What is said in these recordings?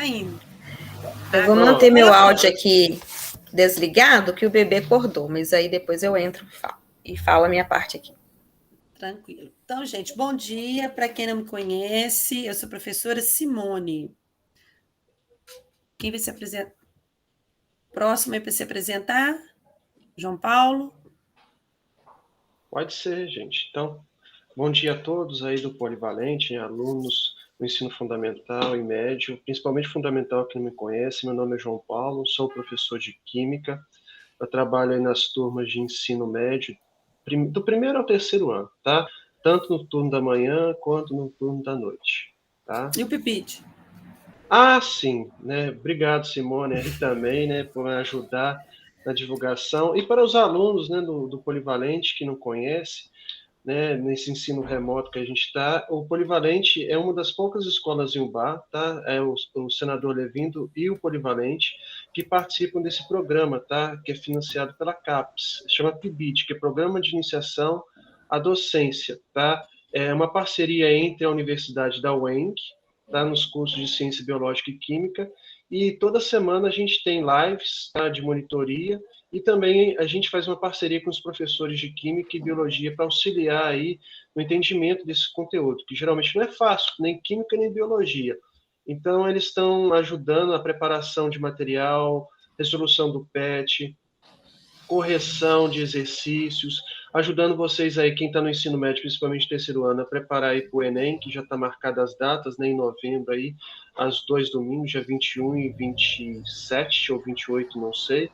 tá indo. Eu vou manter meu áudio aqui desligado, que o bebê acordou, mas aí depois eu entro e falo a minha parte aqui. Tranquilo. Então, gente, bom dia. Para quem não me conhece, eu sou a professora Simone. Quem vai se apresentar? Próximo aí para se apresentar? João Paulo? Pode ser, gente. Então, bom dia a todos aí do Polivalente, alunos do ensino fundamental e médio, principalmente fundamental que não me conhece. Meu nome é João Paulo, sou professor de Química. Eu trabalho aí nas turmas de ensino médio, do primeiro ao terceiro ano, tá? Tanto no turno da manhã quanto no turno da noite, tá? E o Pipite? Ah, sim, né? Obrigado, Simone, aí também, né, por ajudar na divulgação. E para os alunos, né, do Polivalente que não conhece, né, nesse ensino remoto que a gente está, o Polivalente é uma das poucas escolas em Ubar, tá? É o senador Levindo e o Polivalente que participam desse programa, tá? Que é financiado pela CAPES, chama PIBIT, que é Programa de Iniciação à Docência, tá? É uma parceria entre a Universidade da UENC, tá? Nos cursos de Ciência Biológica e Química, e toda semana a gente tem lives, tá? De monitoria. E também a gente faz uma parceria com os professores de Química e Biologia para auxiliar aí no entendimento desse conteúdo, que geralmente não é fácil, nem Química nem Biologia. Então, eles estão ajudando a preparação de material, resolução do PET, correção de exercícios, ajudando vocês aí, quem está no ensino médio, principalmente terceiro ano, a preparar aí para o Enem, que já está marcada as datas, né, em novembro aí, as 2 domingos, dia 21 e 27 ou 28, não sei.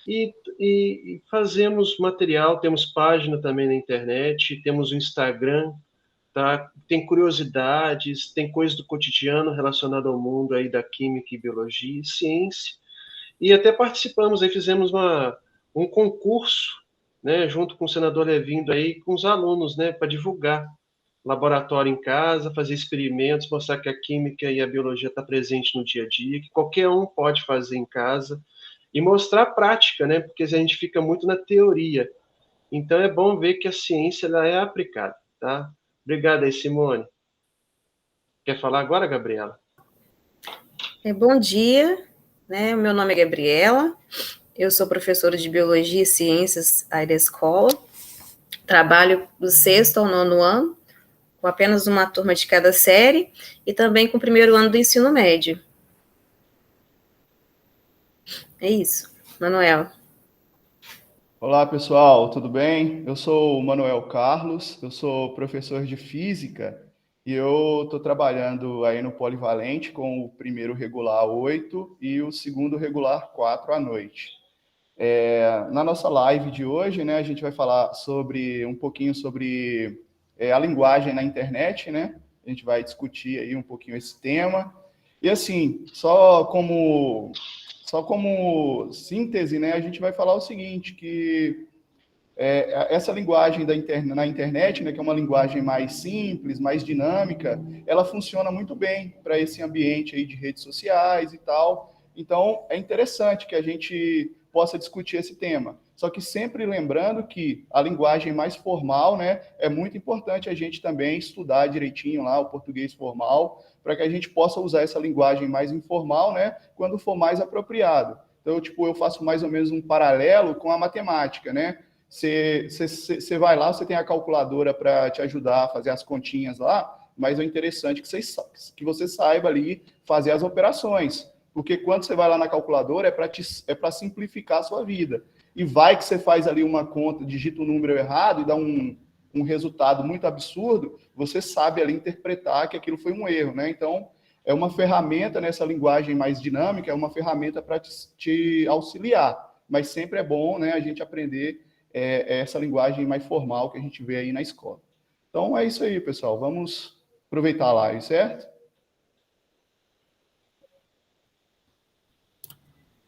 E fazemos material, temos página também na internet, temos o Instagram, tá? Tem curiosidades, tem coisas do cotidiano relacionado ao mundo aí da química e biologia, ciência. E até participamos aí, fizemos um concurso, né, junto com o senador Levindo aí, com os alunos, né, para divulgar laboratório em casa, fazer experimentos, mostrar que a química e a biologia está presente no dia a dia, que qualquer um pode fazer em casa e mostrar a prática, né? Porque a gente fica muito na teoria. Então é bom ver que a ciência ela é aplicada, tá? Obrigado aí, Simone. Quer falar agora, Gabriela? Bom dia, né? Meu nome é Gabriela, eu sou professora de Biologia e Ciências aí da escola, trabalho do sexto ao nono ano, com apenas uma turma de cada série, e também com o primeiro ano do ensino médio. É isso, Manuel. Olá, pessoal, tudo bem? Eu sou o Manuel Carlos, eu sou professor de Física e eu estou trabalhando aí no Polivalente com o primeiro regular 8 e o segundo regular 4 à noite. Na nossa live de hoje, né, a gente vai falar um pouquinho sobre a linguagem na internet, né? A gente vai discutir aí um pouquinho esse tema. E assim, só como síntese, né, a gente vai falar o seguinte, que essa linguagem na internet, né, que é uma linguagem mais simples, mais dinâmica, ela funciona muito bem para esse ambiente aí de redes sociais e tal. Então, é interessante que a gente possa discutir esse tema. Só que sempre lembrando que a linguagem mais formal, né, é muito importante a gente também estudar direitinho lá o português formal, para que a gente possa usar essa linguagem mais informal, né, quando for mais apropriado. Então, eu faço mais ou menos um paralelo com a matemática, né? Você vai lá, você tem a calculadora para te ajudar a fazer as continhas lá, mas é interessante que você saiba ali fazer as operações, porque quando você vai lá na calculadora é para simplificar a sua vida. E vai que você faz ali uma conta, digita um número errado e dá um resultado muito absurdo, você sabe ali interpretar que aquilo foi um erro, né? Então, é uma ferramenta nessa linguagem mais dinâmica, é uma ferramenta para te auxiliar, mas sempre é bom, né, a gente aprender essa linguagem mais formal que a gente vê aí na escola. Então, é isso aí, pessoal. Vamos aproveitar a live, certo?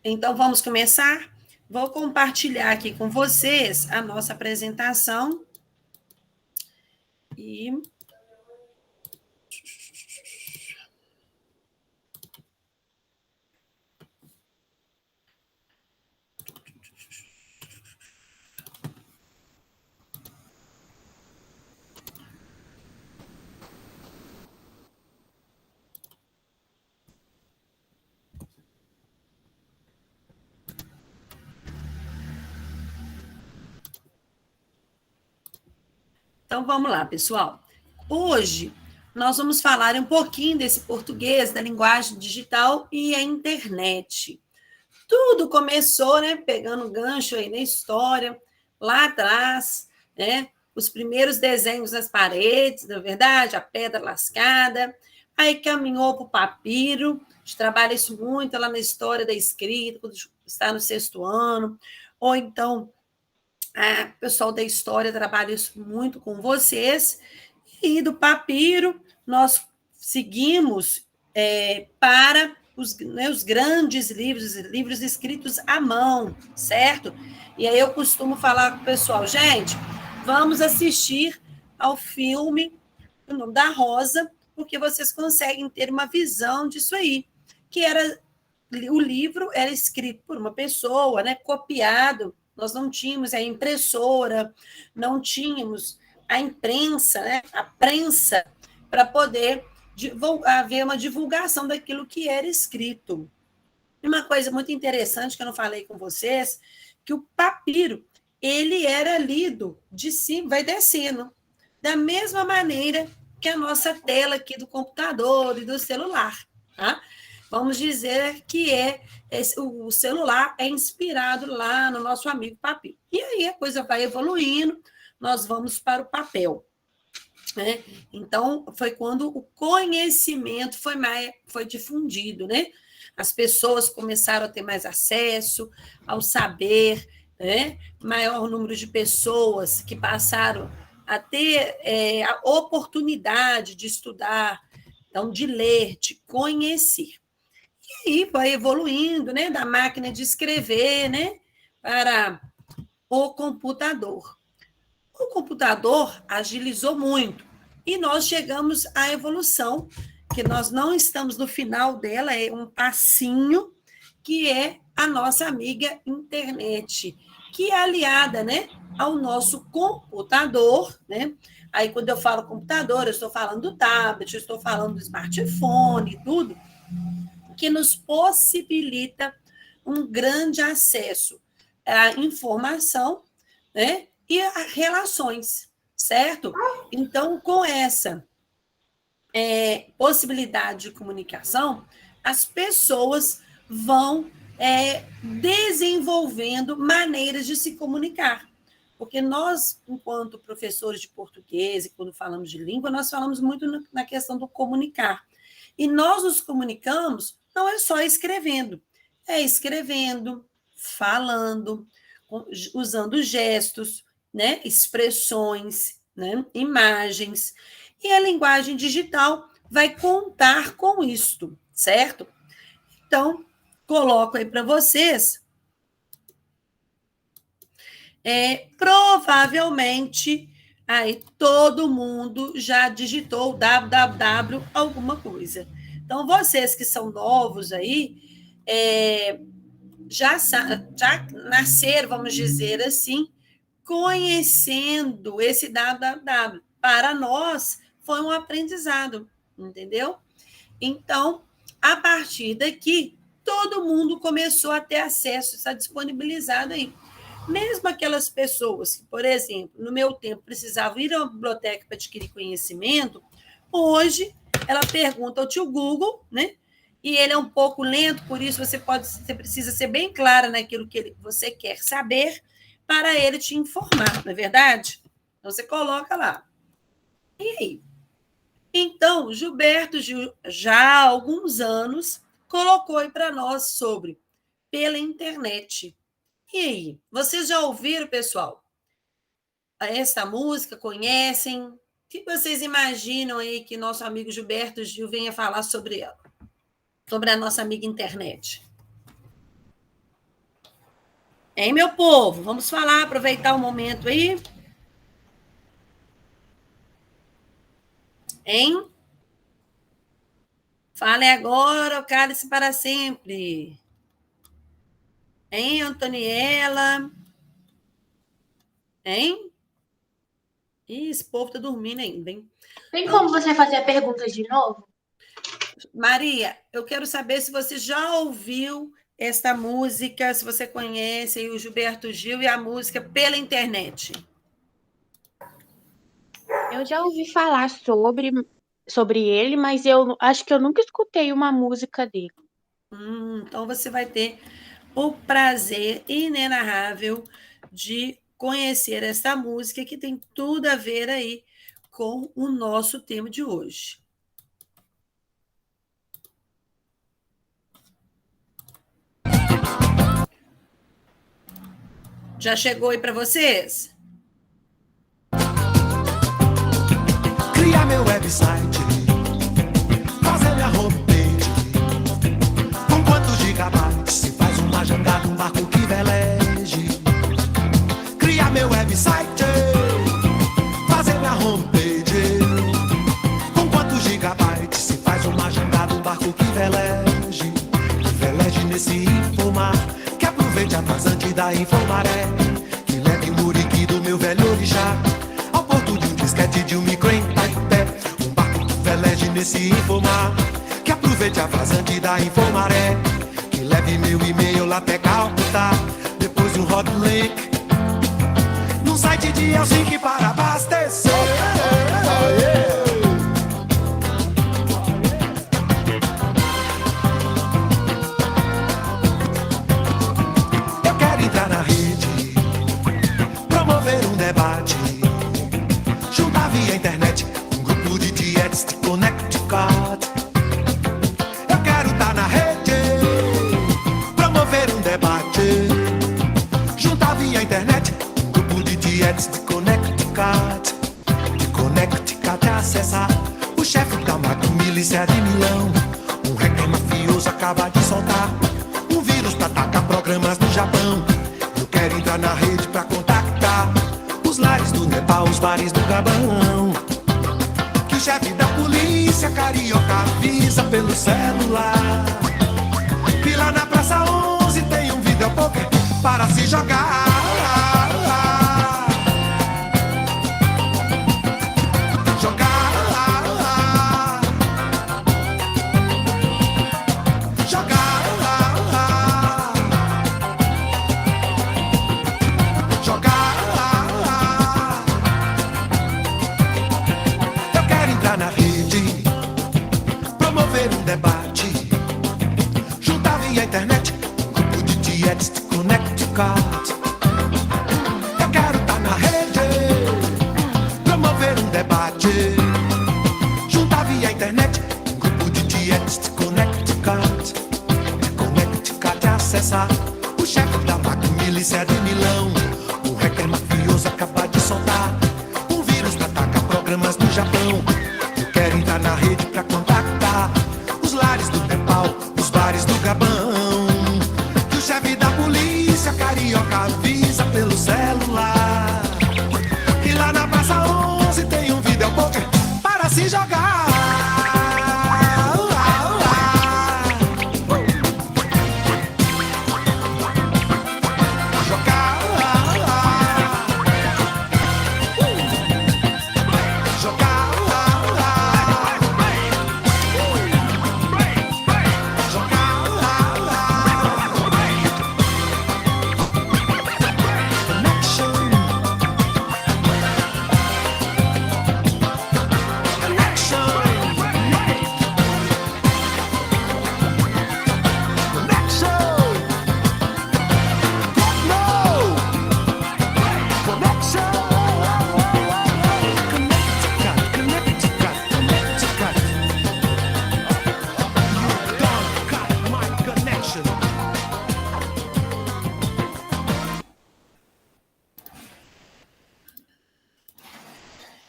Então, vamos começar? Vou compartilhar aqui com vocês a nossa apresentação. E... Então, vamos lá, pessoal. Hoje, nós vamos falar um pouquinho desse português, da linguagem digital e a internet. Tudo começou, né, pegando gancho aí na história, lá atrás, né, os primeiros desenhos nas paredes, na verdade, a pedra lascada, aí caminhou para o papiro, a gente trabalha isso muito lá na história da escrita, quando está no 6º ano, ou então o pessoal da história trabalha isso muito com vocês, e do papiro nós seguimos para os grandes livros, livros escritos à mão, certo? E aí eu costumo falar com o pessoal, gente, vamos assistir ao filme O Nome da Rosa, porque vocês conseguem ter uma visão disso aí, que era o livro era escrito por uma pessoa, né, copiado. Nós não tínhamos a impressora, não tínhamos a imprensa, né, a prensa, para poder haver uma divulgação daquilo que era escrito. E uma coisa muito interessante que eu não falei com vocês, que o papiro, ele era lido de cima, vai descendo, da mesma maneira que a nossa tela aqui do computador e do celular, tá? Vamos dizer que o celular é inspirado lá no nosso amigo papiro. E aí a coisa vai evoluindo, nós vamos para o papel. Né? Então, foi quando o conhecimento foi difundido, né? As pessoas começaram a ter mais acesso ao saber, né? Maior número de pessoas que passaram a ter a oportunidade de estudar, então, de ler, de conhecer. E aí foi evoluindo, né? Da máquina de escrever, né? Para o computador. O computador agilizou muito e nós chegamos à evolução, que nós não estamos no final dela, é um passinho, que é a nossa amiga internet, que é aliada, né, ao nosso computador, né? Aí, quando eu falo computador, eu estou falando do tablet, eu estou falando do smartphone, tudo, que nos possibilita um grande acesso à informação, né? E a relações, certo? Então, com essa possibilidade de comunicação, as pessoas vão desenvolvendo maneiras de se comunicar. Porque nós, enquanto professores de português, e quando falamos de língua, nós falamos muito na questão do comunicar. E nós nos comunicamos não é só escrevendo, é escrevendo, falando, usando gestos, né, expressões, né, imagens, e a linguagem digital vai contar com isto, certo? Então, coloco aí para vocês, provavelmente, aí todo mundo já digitou www alguma coisa. Então, vocês que são novos aí, já nasceram, vamos dizer assim, conhecendo esse www. Para nós, foi um aprendizado, entendeu? Então, a partir daqui, todo mundo começou a ter acesso, está disponibilizado aí. Mesmo aquelas pessoas que, por exemplo, no meu tempo, precisavam ir à biblioteca para adquirir conhecimento, hoje ela pergunta ao tio Google, né? E ele é um pouco lento, por isso você precisa ser bem clara naquilo que você quer saber, para ele te informar, não é verdade? Então, você coloca lá. E aí? Então, Gilberto Gil, já há alguns anos, colocou aí para nós sobre pela internet. E aí? Vocês já ouviram, pessoal, essa música? Conhecem? O que vocês imaginam aí que nosso amigo Gilberto Gil venha falar sobre ela? Sobre a nossa amiga internet? Hein, meu povo? Vamos falar, aproveitar o momento aí. Hein? Falem agora, cale-se para sempre. Hein, Antoniela? Hein? Ih, esse povo está dormindo ainda, hein? Tem como você fazer a pergunta de novo? Maria, eu quero saber se você já ouviu esta música, se você conhece o Gilberto Gil e a música pela internet. Eu já ouvi falar sobre ele, mas eu acho que eu nunca escutei uma música dele. Então você vai ter o prazer inenarrável de conhecer essa música que tem tudo a ver aí com o nosso tema de hoje. Já chegou aí para vocês? Criar meu website, fazer minha homepage. Com quantos gigabytes se faz uma jangada, um barco que veleje? Criar meu website, fazer minha homepage. Com quantos gigabytes se faz uma jangada, um barco que veleje? Que veleje nesse infomar, que aproveite a vazante da infomaré, que leve muriqui do meu velho orixá ao porto de um disquete de um micro em Taipé. Um barco que veleje nesse infomar, que aproveite a vazante da infomaré, que leve meu e-mail lá até Calcutá, depois um hot link num site de Helsinki para abastecer. Eu quero entrar na rede, promover um debate, juntar via internet um grupo de dietes de Connecticut. Eu quero estar na rede, promover um debate, juntar via internet um grupo de dietes de Connecticut. De Connecticut acessar o chefe da macro-milícia de Milão. Um hacker mafioso acaba de soltar um vírus pra atacar programas no Japão. Eu quero entrar na rede pra contactar os lares do Nepal, os bares do Gabão. Que o chefe da polícia carioca avisa pelo celular que lá na Praça 11 tem um videopoker para se jogar. Jogar. Jogar. Jogar. Eu quero entrar na rede, promover um debate, juntar via internet um grupo de dietes de Connecticut. Eu quero estar na rede, promover um debate, juntar via internet um grupo de dietes de Connecticut. De Connecticut acessar o chefe da macro-milícia de Milão. O hacker mafioso acaba de soltar um vírus pra atacar programas no Japão. Eu quero entrar na rede pra contactar os lares do Nepal, os bares do Gabão. Que o chefe da polícia carioca avisa pelo celular que lá na Praça 11 tem um videopoker para se jogar.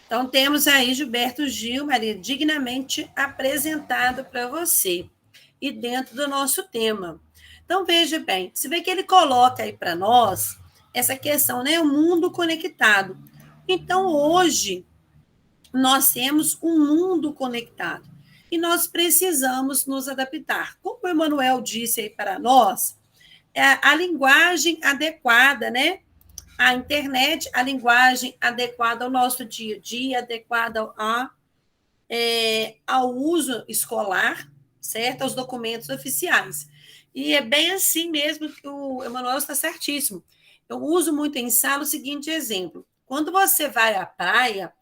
Então, temos aí Gilberto Gil, Maria, dignamente apresentado para você e dentro do nosso tema. Então, veja bem, você vê que ele coloca aí para nós essa questão, né? O mundo conectado. Então, hoje, nós temos um mundo conectado e nós precisamos nos adaptar. Como o Emanuel disse aí para nós, a linguagem adequada, né? A internet, a linguagem adequada ao nosso dia a dia, adequada ao uso escolar, certo? Aos documentos oficiais. E é bem assim mesmo que o Emanuel está certíssimo. Eu uso muito em sala o seguinte exemplo. Quando você vai à praia,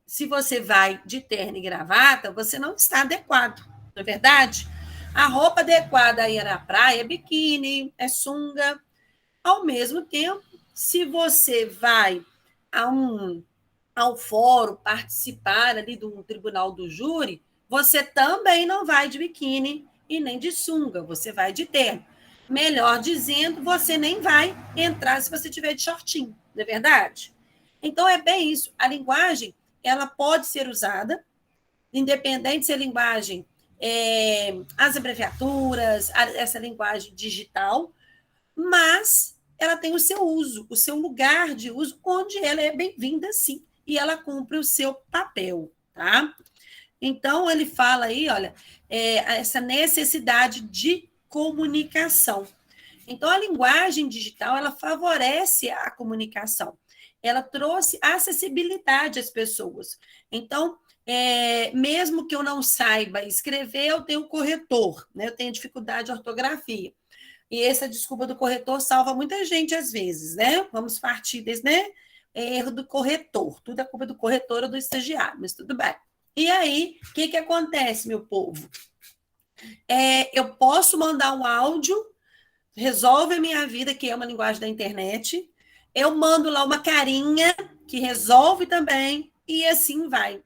se você vai de terno e gravata, você não está adequado, não é verdade? A roupa adequada aí na praia é biquíni, é sunga. Ao mesmo tempo, se você vai ao fórum participar ali do tribunal do júri, você também não vai de biquíni e nem de sunga, você vai de terno. Melhor dizendo, você nem vai entrar se você tiver de shortinho, não é verdade? Então, é bem isso. A linguagem, ela pode ser usada, independente se a linguagem as abreviaturas, essa linguagem digital, mas ela tem o seu uso, o seu lugar de uso, onde ela é bem-vinda, sim, e ela cumpre o seu papel, tá? Então, ele fala aí, olha, essa necessidade de comunicação. Então, a linguagem digital, ela favorece a comunicação. Ela trouxe acessibilidade às pessoas. Então, mesmo que eu não saiba escrever, eu tenho corretor, né? Eu tenho dificuldade de ortografia. E essa desculpa do corretor salva muita gente às vezes, né? Vamos partir desse, né? Erro do corretor. Tudo é culpa do corretor ou do estagiário, mas tudo bem. E aí, o que acontece, meu povo? Eu posso mandar um áudio, resolve a minha vida, que é uma linguagem da internet. Eu mando lá uma carinha, que resolve também, e assim vai,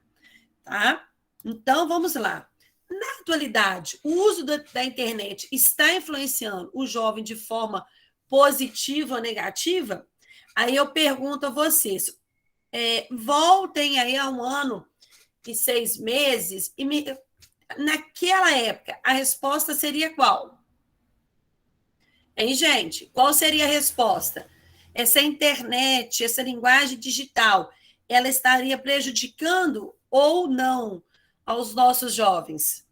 tá? Então, vamos lá. Na atualidade, o uso da internet está influenciando o jovem de forma positiva ou negativa? Aí eu pergunto a vocês, voltem aí a 1 ano e 6 meses, naquela época, a resposta seria qual? Hein, gente? Qual seria a resposta? Essa internet, essa linguagem digital, ela estaria prejudicando ou não aos nossos jovens?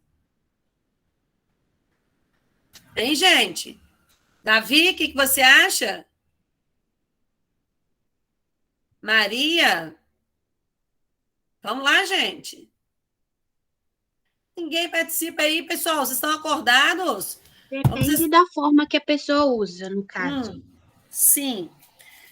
Hein, gente? Davi, o que você acha? Maria? Vamos lá, gente. Ninguém participa aí, pessoal. Vocês estão acordados? Depende da forma que a pessoa usa, no caso. Sim.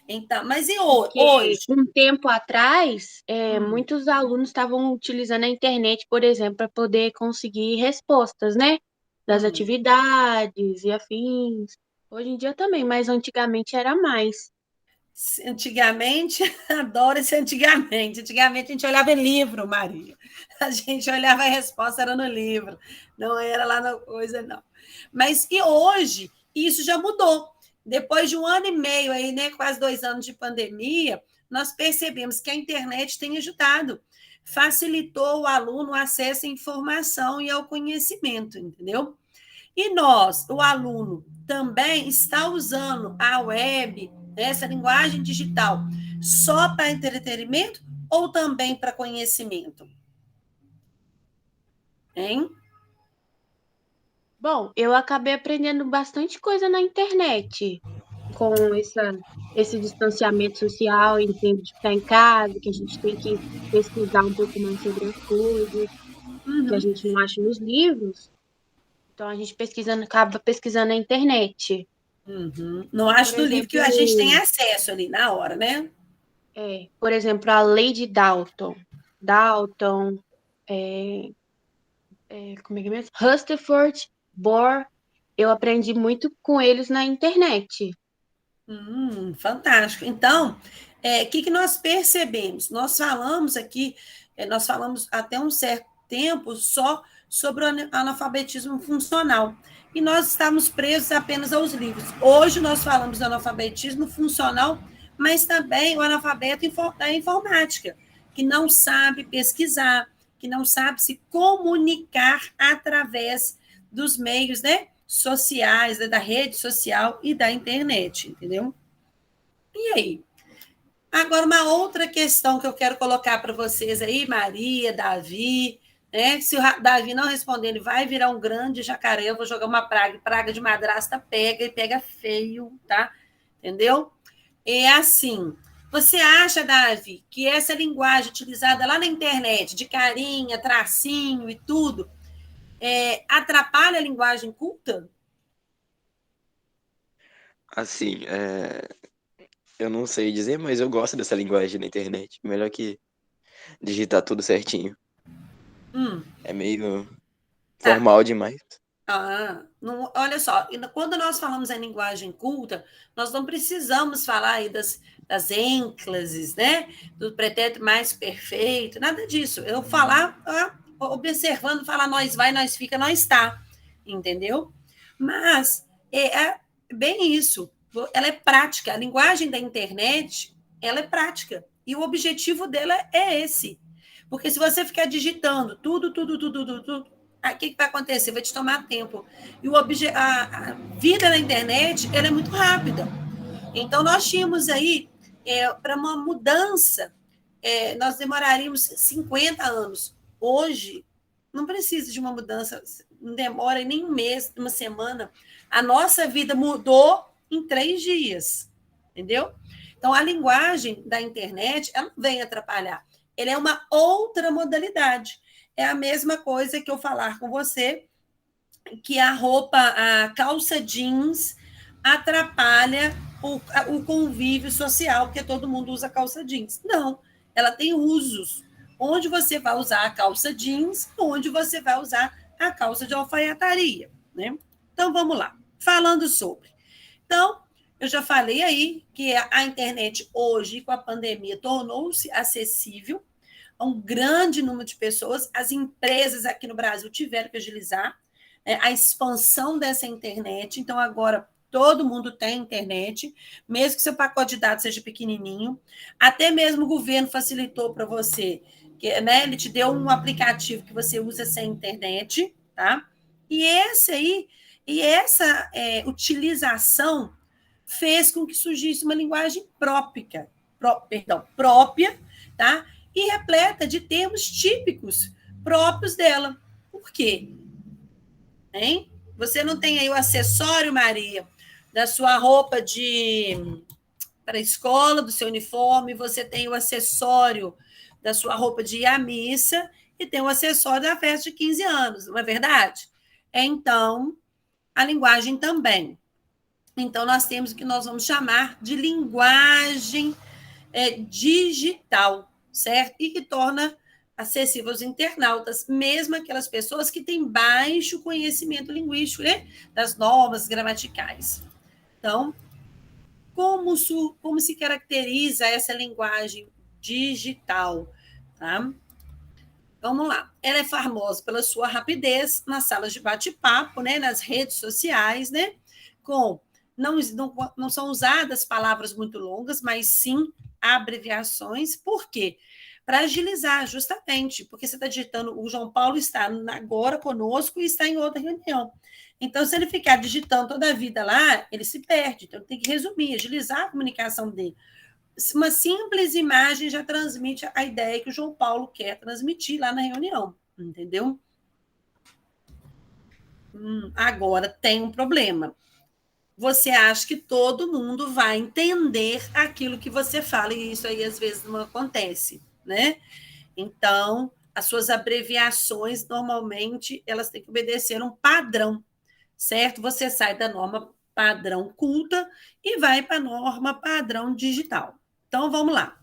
Então, mas e Porque, hoje? um tempo atrás, muitos alunos estavam utilizando a internet, por exemplo, para poder conseguir respostas, né? Das atividades e afins. Hoje em dia também, mas antigamente era mais. Antigamente, adoro esse antigamente. Antigamente a gente olhava em livro, Maria. A gente olhava a resposta, era no livro. Não era lá na coisa, não. Mas e hoje, isso já mudou. Depois de 1 ano e meio, aí, né, quase 2 anos de pandemia, nós percebemos que a internet tem ajudado, facilitou o aluno o acesso à informação e ao conhecimento, entendeu? E nós, o aluno, também está usando a web, essa linguagem digital, só para entretenimento ou também para conhecimento? Hein? Bom, eu acabei aprendendo bastante coisa na internet, com esse distanciamento social, em tempo de ficar em casa, que a gente tem que pesquisar um pouco mais sobre as coisas, que a gente não acha nos livros. Então, a gente acaba pesquisando na internet. Não acho Por no livro que a gente tem acesso ali na hora, né? Por exemplo, a lei de Dalton. Como é que é mesmo? Rutherford, Bohr. Eu aprendi muito com eles na internet. Fantástico. Então, o que nós percebemos? Nós falamos aqui, nós falamos até um certo tempo só sobre o analfabetismo funcional. E nós estávamos presos apenas aos livros. Hoje nós falamos do analfabetismo funcional, mas também o analfabeto da informática, que não sabe pesquisar, que não sabe se comunicar através dos meios, né, sociais, da rede social e da internet, entendeu? E aí? Agora, uma outra questão que eu quero colocar para vocês aí, Maria, Davi, né? Se o Davi não responder, ele vai virar um grande jacaré, eu vou jogar uma praga de madrasta, pega e pega feio, tá? Entendeu? É assim, você acha, Davi, que essa linguagem utilizada lá na internet, de carinha, tracinho e tudo, atrapalha a linguagem culta? Assim, Eu não sei dizer, mas eu gosto dessa linguagem na internet. Melhor que digitar tudo certinho. É meio Tá. formal demais. Olha só, quando nós falamos em linguagem culta, nós não precisamos falar aí das ênclases, né? Do pretérito mais perfeito, nada disso. Eu falar, observando, falar nós vai, nós fica, nós está, entendeu? Mas é bem isso. Ela é prática. A linguagem da internet, ela é prática. E o objetivo dela é esse. Porque se você ficar digitando tudo, o que vai acontecer? Vai te tomar tempo. E a vida na internet ela é muito rápida. Então, nós tínhamos aí, para uma mudança, nós demoraríamos 50 anos. Hoje, não precisa de uma mudança, não demora nem um mês, uma semana. A nossa vida mudou em 3 dias, entendeu? Então, a linguagem da internet, ela não vem atrapalhar. Ela é uma outra modalidade. É a mesma coisa que eu falar com você, que a calça jeans atrapalha o convívio social, porque todo mundo usa calça jeans. Não, ela tem usos. Onde você vai usar a calça jeans, onde você vai usar a calça de alfaiataria, né? Então, vamos lá. Falando sobre. Então, eu já falei aí que a internet hoje, com a pandemia, tornou-se acessível a um grande número de pessoas. As empresas aqui no Brasil tiveram que agilizar a expansão dessa internet. Então, agora, todo mundo tem internet, mesmo que seu pacote de dados seja pequenininho. Até mesmo o governo facilitou para você, né? Ele te deu um aplicativo que você usa sem internet, tá? E essa utilização fez com que surgisse uma linguagem própria, tá? E repleta de termos típicos próprios dela. Por quê? Hein? Você não tem aí o acessório, Maria, da sua roupa para a escola, do seu uniforme, você tem o acessório da sua roupa de ir à missa e tem o acessório da festa de 15 anos, não é verdade? Então, a linguagem também. Então, nós temos o que nós vamos chamar de linguagem digital, certo? E que torna acessível aos internautas, mesmo aquelas pessoas que têm baixo conhecimento linguístico, né? Das normas gramaticais. Então, como se caracteriza essa linguagem digital? Tá? Vamos lá. Ela é famosa pela sua rapidez nas salas de bate-papo, né? Nas redes sociais, né? Não são usadas palavras muito longas, mas sim abreviações. Por quê? Para agilizar, justamente, porque você está digitando, o João Paulo está agora conosco e está em outra reunião. Então, se ele ficar digitando toda a vida lá, ele se perde. Então, tem que resumir, agilizar a comunicação dele. Uma simples imagem já transmite a ideia que o João Paulo quer transmitir lá na reunião, entendeu? Agora, tem um problema. Você acha que todo mundo vai entender aquilo que você fala, e isso aí às vezes não acontece, né? Então, as suas abreviações, normalmente, elas têm que obedecer um padrão, certo? Você sai da norma padrão culta e vai para a norma padrão digital. Então, vamos lá.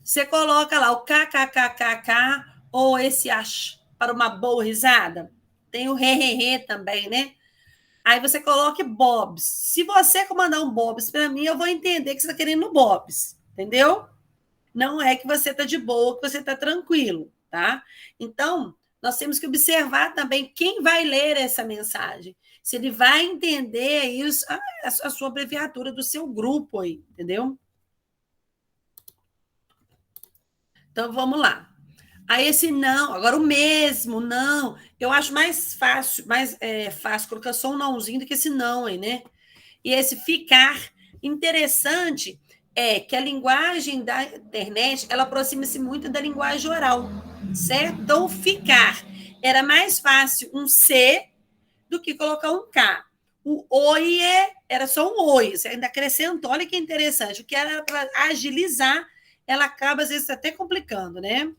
Você coloca lá o kkkk ou esse ach para uma boa risada. Tem o re também, né? Aí você coloca Bobs. Se você comandar um Bobs para mim, eu vou entender que você está querendo no Bobs, entendeu? Não é que você está de boa, que você está tranquilo, tá? Então, nós temos que observar também quem vai ler essa mensagem. Se ele vai entender isso, a sua abreviatura do seu grupo aí, entendeu? Então, vamos lá. Aí esse não, agora o mesmo, não. Eu acho mais fácil colocar só um nãozinho do que esse não aí, né? E esse ficar. Interessante é que a linguagem da internet, ela aproxima-se muito da linguagem oral, certo? Então, ficar era mais fácil um C do que colocar um K. O oie era só um oi, você ainda acrescentou, olha que interessante. O que era para agilizar, ela acaba, às vezes, até complicando, né?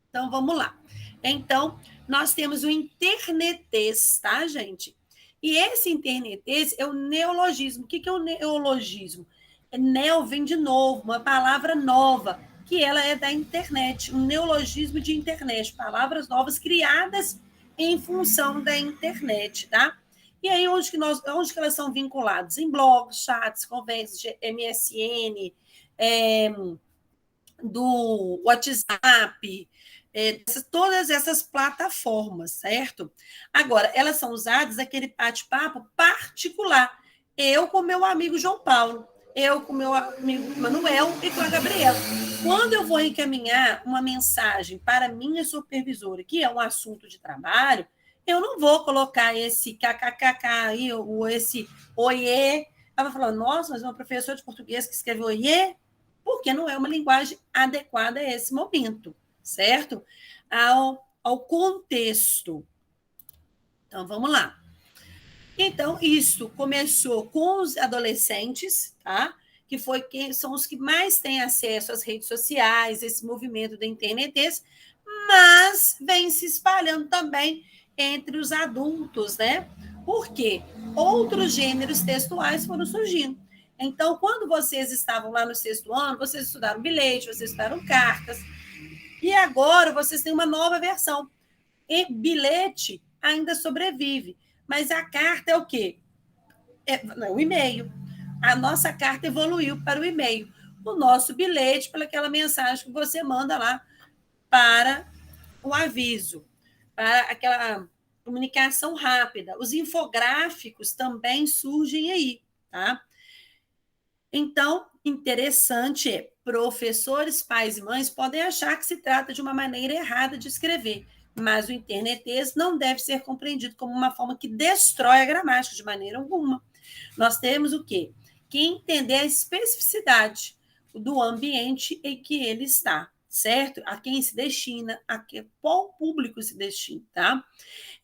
Então, vamos lá. Então, nós temos o internetês, tá, gente? E esse internetês é o neologismo. O que é o neologismo? Neo vem de novo, uma palavra nova, que ela é da internet, um neologismo de internet, palavras novas criadas em função da internet, tá? E aí, onde que elas são vinculadas? Em blogs, chats, conversas de MSN, do WhatsApp, todas essas plataformas, certo? Agora, elas são usadas naquele bate-papo particular. Eu com meu amigo João Paulo, eu com meu amigo Manuel e com a Gabriela. Quando eu vou encaminhar uma mensagem para minha supervisora, que é um assunto de trabalho, eu não vou colocar esse kkkk aí, ou esse oiê. Ela vai falar, nossa, mas uma professora de português que escreve oiê, porque não é uma linguagem adequada a esse momento, certo? Ao contexto. Então, vamos lá. Então, isso começou com os adolescentes, tá? Que são os que mais têm acesso às redes sociais, esse movimento da internet, mas vem se espalhando também entre os adultos, né? Por quê? Outros gêneros textuais foram surgindo. Então, quando vocês estavam lá no 6º ano, vocês estudaram bilhete, vocês estudaram cartas, e agora vocês têm uma nova versão. E bilhete ainda sobrevive, mas a carta é o quê? O e-mail. A nossa carta evoluiu para o e-mail. O nosso bilhete, para aquela mensagem que você manda lá para o aviso, para aquela comunicação rápida. Os infográficos também surgem aí, tá? Então, interessante é, professores, pais e mães podem achar que se trata de uma maneira errada de escrever, mas o internetês não deve ser compreendido como uma forma que destrói a gramática de maneira alguma. Nós temos o quê? Que entender a especificidade do ambiente em que ele está, certo? A quem se destina, qual público se destina, tá?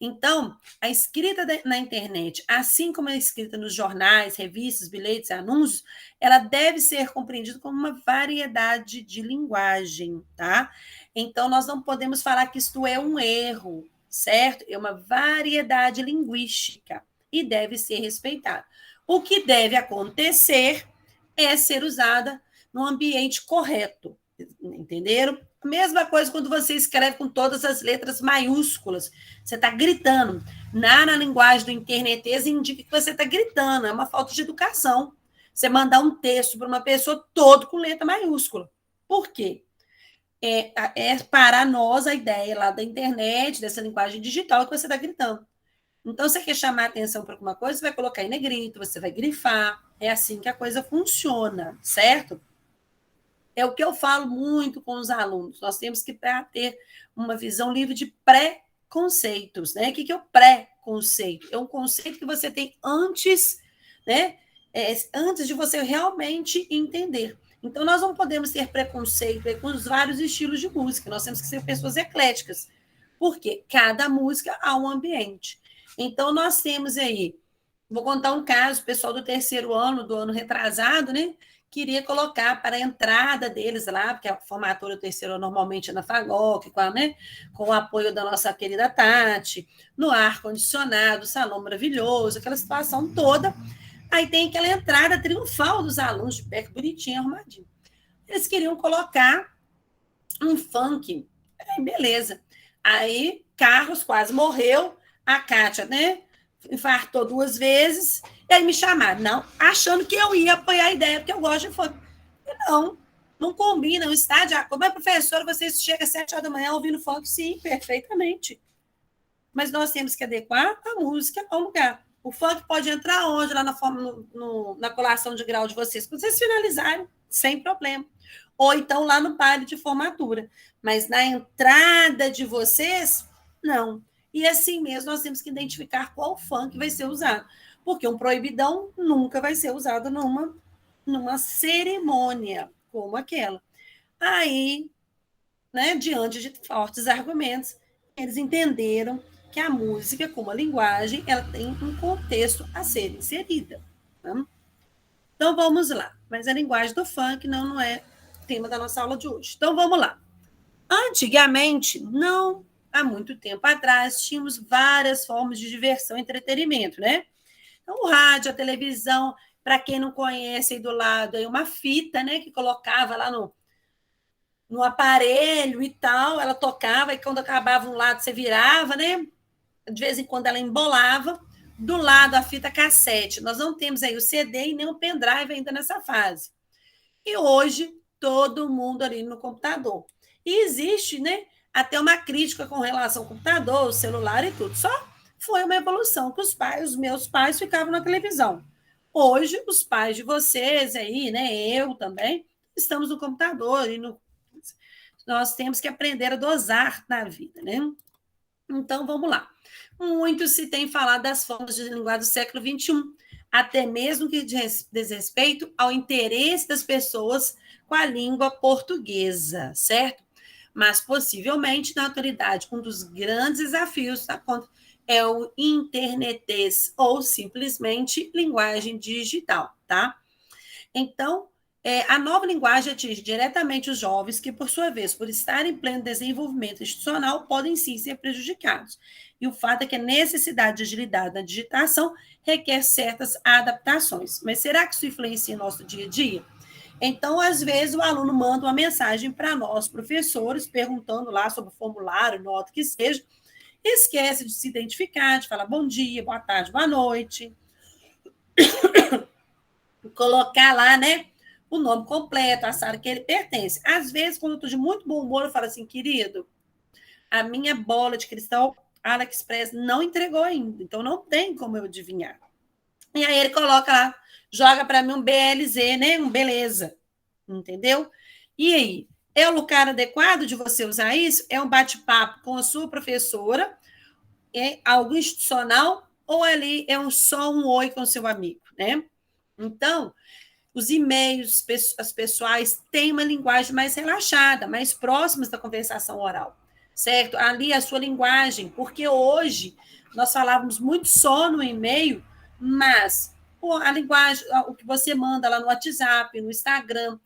Então, a escrita na internet, assim como a escrita nos jornais, revistas, bilhetes, anúncios, ela deve ser compreendida como uma variedade de linguagem, tá? Então, nós não podemos falar que isto é um erro, certo? É uma variedade linguística e deve ser respeitada. O que deve acontecer é ser usada no ambiente correto, entenderam? A mesma coisa quando você escreve com todas as letras maiúsculas. Você está gritando. Na linguagem do internetês indica que você está gritando. É uma falta de educação. Você mandar um texto para uma pessoa todo com letra maiúscula. Por quê? É para nós a ideia lá da internet, dessa linguagem digital, que você está gritando. Então, você quer chamar atenção para alguma coisa, você vai colocar em negrito, você vai grifar. É assim que a coisa funciona, certo? É o que eu falo muito com os alunos. Nós temos que ter uma visão livre de pré-conceitos, né? O que é o pré-conceito? É um conceito que você tem antes, né? Antes de você realmente entender. Então, nós não podemos ter preconceito com os vários estilos de música. Nós temos que ser pessoas ecléticas. Porque cada música há um ambiente. Então, nós temos aí... Vou contar um caso, o pessoal do 3º ano, do ano retrasado, né? Queria colocar para a entrada deles lá, porque a formatura do 3º ano normalmente é na FAGOC, com o apoio da nossa querida Tati, no ar-condicionado, salão maravilhoso, aquela situação toda. Aí tem aquela entrada triunfal dos alunos, de pé, bonitinho, arrumadinho. Eles queriam colocar um funk. Aí, beleza. Aí, Carlos quase morreu, a Kátia, né? Infartou 2 vezes, e aí me chamaram, não, achando que eu ia apoiar a ideia, porque eu gosto de funk. Não combina, não está de acordo. Mas, professora, você chega às 7 horas da manhã ouvindo funk? Sim, perfeitamente. Mas nós temos que adequar a música ao lugar. O funk pode entrar onde? Lá na colação de grau de vocês, quando vocês finalizarem, sem problema. Ou então lá no baile de formatura. Mas na entrada de vocês, não. E assim mesmo, nós temos que identificar qual funk vai ser usado. Porque um proibidão nunca vai ser usado numa cerimônia como aquela. Aí, né, diante de fortes argumentos, eles entenderam que a música, como a linguagem, ela tem um contexto a ser inserida. Né? Então, vamos lá. Mas a linguagem do funk não é tema da nossa aula de hoje. Então, vamos lá. Antigamente, não... Há muito tempo atrás, tínhamos várias formas de diversão e entretenimento, né? Então, o rádio, a televisão, Para quem não conhece, aí do lado, aí uma fita, né, que colocava lá no aparelho e tal, ela tocava, e quando acabava um lado, você virava, né? De vez em quando ela embolava. Do lado, a fita cassete. Nós não temos aí o CD e nem o pendrive ainda nessa fase. E hoje, todo mundo ali no computador. E existe, né, até uma crítica com relação ao computador, o celular e tudo. Só foi uma evolução que os meus pais ficavam na televisão. Hoje, os pais de vocês aí, né, eu também, estamos no computador e nós temos que aprender a dosar na vida, né? Então, vamos lá. Muito se tem falado das formas de linguagem do século XXI, até mesmo que diz respeito ao interesse das pessoas com a língua portuguesa, certo? Mas, possivelmente, na atualidade, um dos grandes desafios da conta é o internetês, ou simplesmente linguagem digital, tá? Então, a nova linguagem atinge diretamente os jovens que, por sua vez, por estar em pleno desenvolvimento institucional, podem sim ser prejudicados. E o fato é que a necessidade de agilidade na digitação requer certas adaptações. Mas será que isso influencia em nosso dia a dia? Então, às vezes, o aluno manda uma mensagem para nós, professores, perguntando lá sobre o formulário, nota que seja, esquece de se identificar, de falar bom dia, boa tarde, boa noite, colocar lá, né, o nome completo, a sala que ele pertence. Às vezes, quando eu estou de muito bom humor, eu falo assim, querido, a minha bola de cristal AliExpress não entregou ainda, então não tem como eu adivinhar. E aí ele coloca lá, joga para mim um BLZ, né, um beleza, entendeu? E aí, é o lugar adequado de você usar isso? É um bate-papo com a sua professora, é algo institucional, ou ali é só um oi com o seu amigo, né? Então, os e-mails as pessoais têm uma linguagem mais relaxada, mais próximas da conversação oral, certo? Ali a sua linguagem, porque hoje nós falávamos muito só no e-mail, mas a linguagem, o que você manda lá no WhatsApp, no Instagram,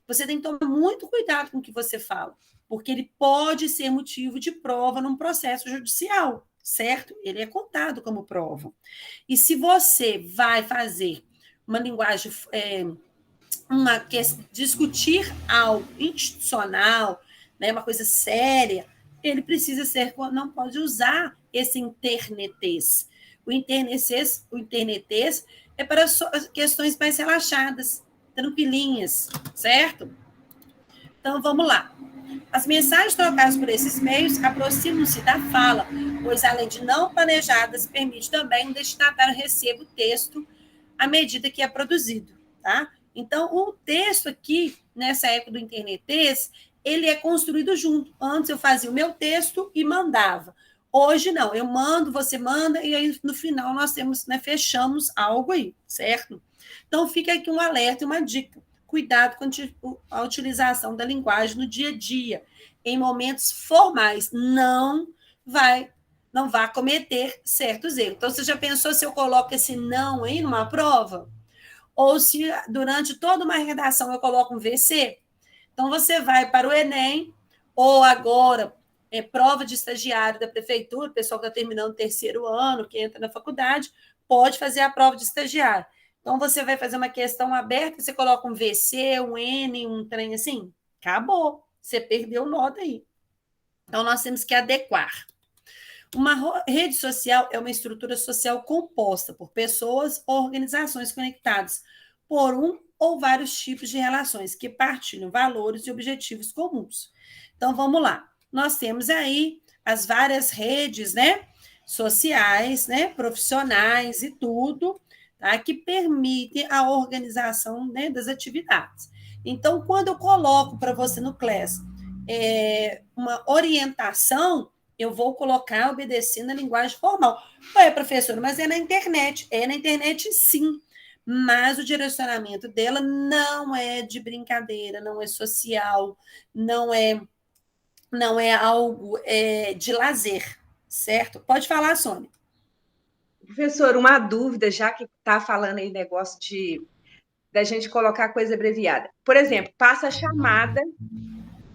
você tem que tomar muito cuidado com o que você fala, porque ele pode ser motivo de prova num processo judicial, certo? Ele é contado como prova. E se você vai fazer uma linguagem, discutir algo institucional, né, uma coisa séria, ele precisa ser, não pode usar esse internetês. O internetês é para questões mais relaxadas, tranquilinhas, certo? Então, vamos lá. As mensagens trocadas por esses meios aproximam-se da fala, pois, além de não planejadas, permite também um destinatário receba o texto à medida que é produzido, tá? Então, o texto aqui, nessa época do internetês, ele é construído junto. Antes eu fazia o meu texto e mandava. Hoje não, eu mando, você manda, e aí no final nós temos, né, fechamos algo aí, certo? Então, fica aqui um alerta e uma dica. Cuidado com a utilização da linguagem no dia a dia, em momentos formais. Não vá cometer certos erros. Então, você já pensou se eu coloco esse não aí numa prova? Ou se durante toda uma redação eu coloco um VC? Então, você vai para o Enem, ou agora, prova de estagiário da prefeitura, o pessoal que está terminando o terceiro ano, que entra na faculdade, pode fazer a prova de estagiário. Então, você vai fazer uma questão aberta, você coloca um VC, um N, um trem assim, acabou, você perdeu nota aí. Então, nós temos que adequar. Uma rede social é uma estrutura social composta por pessoas ou organizações conectadas por um ou vários tipos de relações que partilham valores e objetivos comuns. Então, vamos lá. Nós temos aí as várias redes, né, sociais, né, profissionais e tudo, tá, que permitem a organização, né, das atividades. Então, quando eu coloco para você no Class uma orientação, eu vou colocar obedecendo a linguagem formal. Ué, professora, mas é na internet. É na internet, sim. Mas o direcionamento dela não é de brincadeira, não é social, não é algo de lazer, certo? Pode falar, Sônia. Professor, uma dúvida, já que está falando aí negócio da gente colocar coisa abreviada. Por exemplo, passa a chamada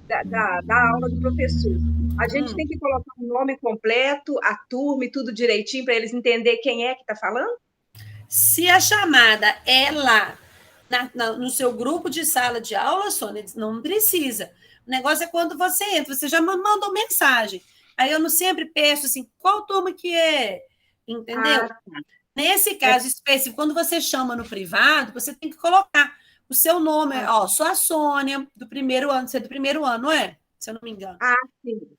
da aula do professor. A gente tem que colocar o nome completo, a turma e tudo direitinho para eles entenderem quem é que está falando? Se a chamada é lá, no seu grupo de sala de aula, Sônia, não precisa. O negócio é quando você entra, você já mandou mensagem. Aí eu não sempre peço assim, qual turma que é? Entendeu? Nesse caso específico, quando você chama no privado, você tem que colocar o seu nome. Ó, sou a Sônia, do primeiro ano. Você é do primeiro ano, não é? Se eu não me engano.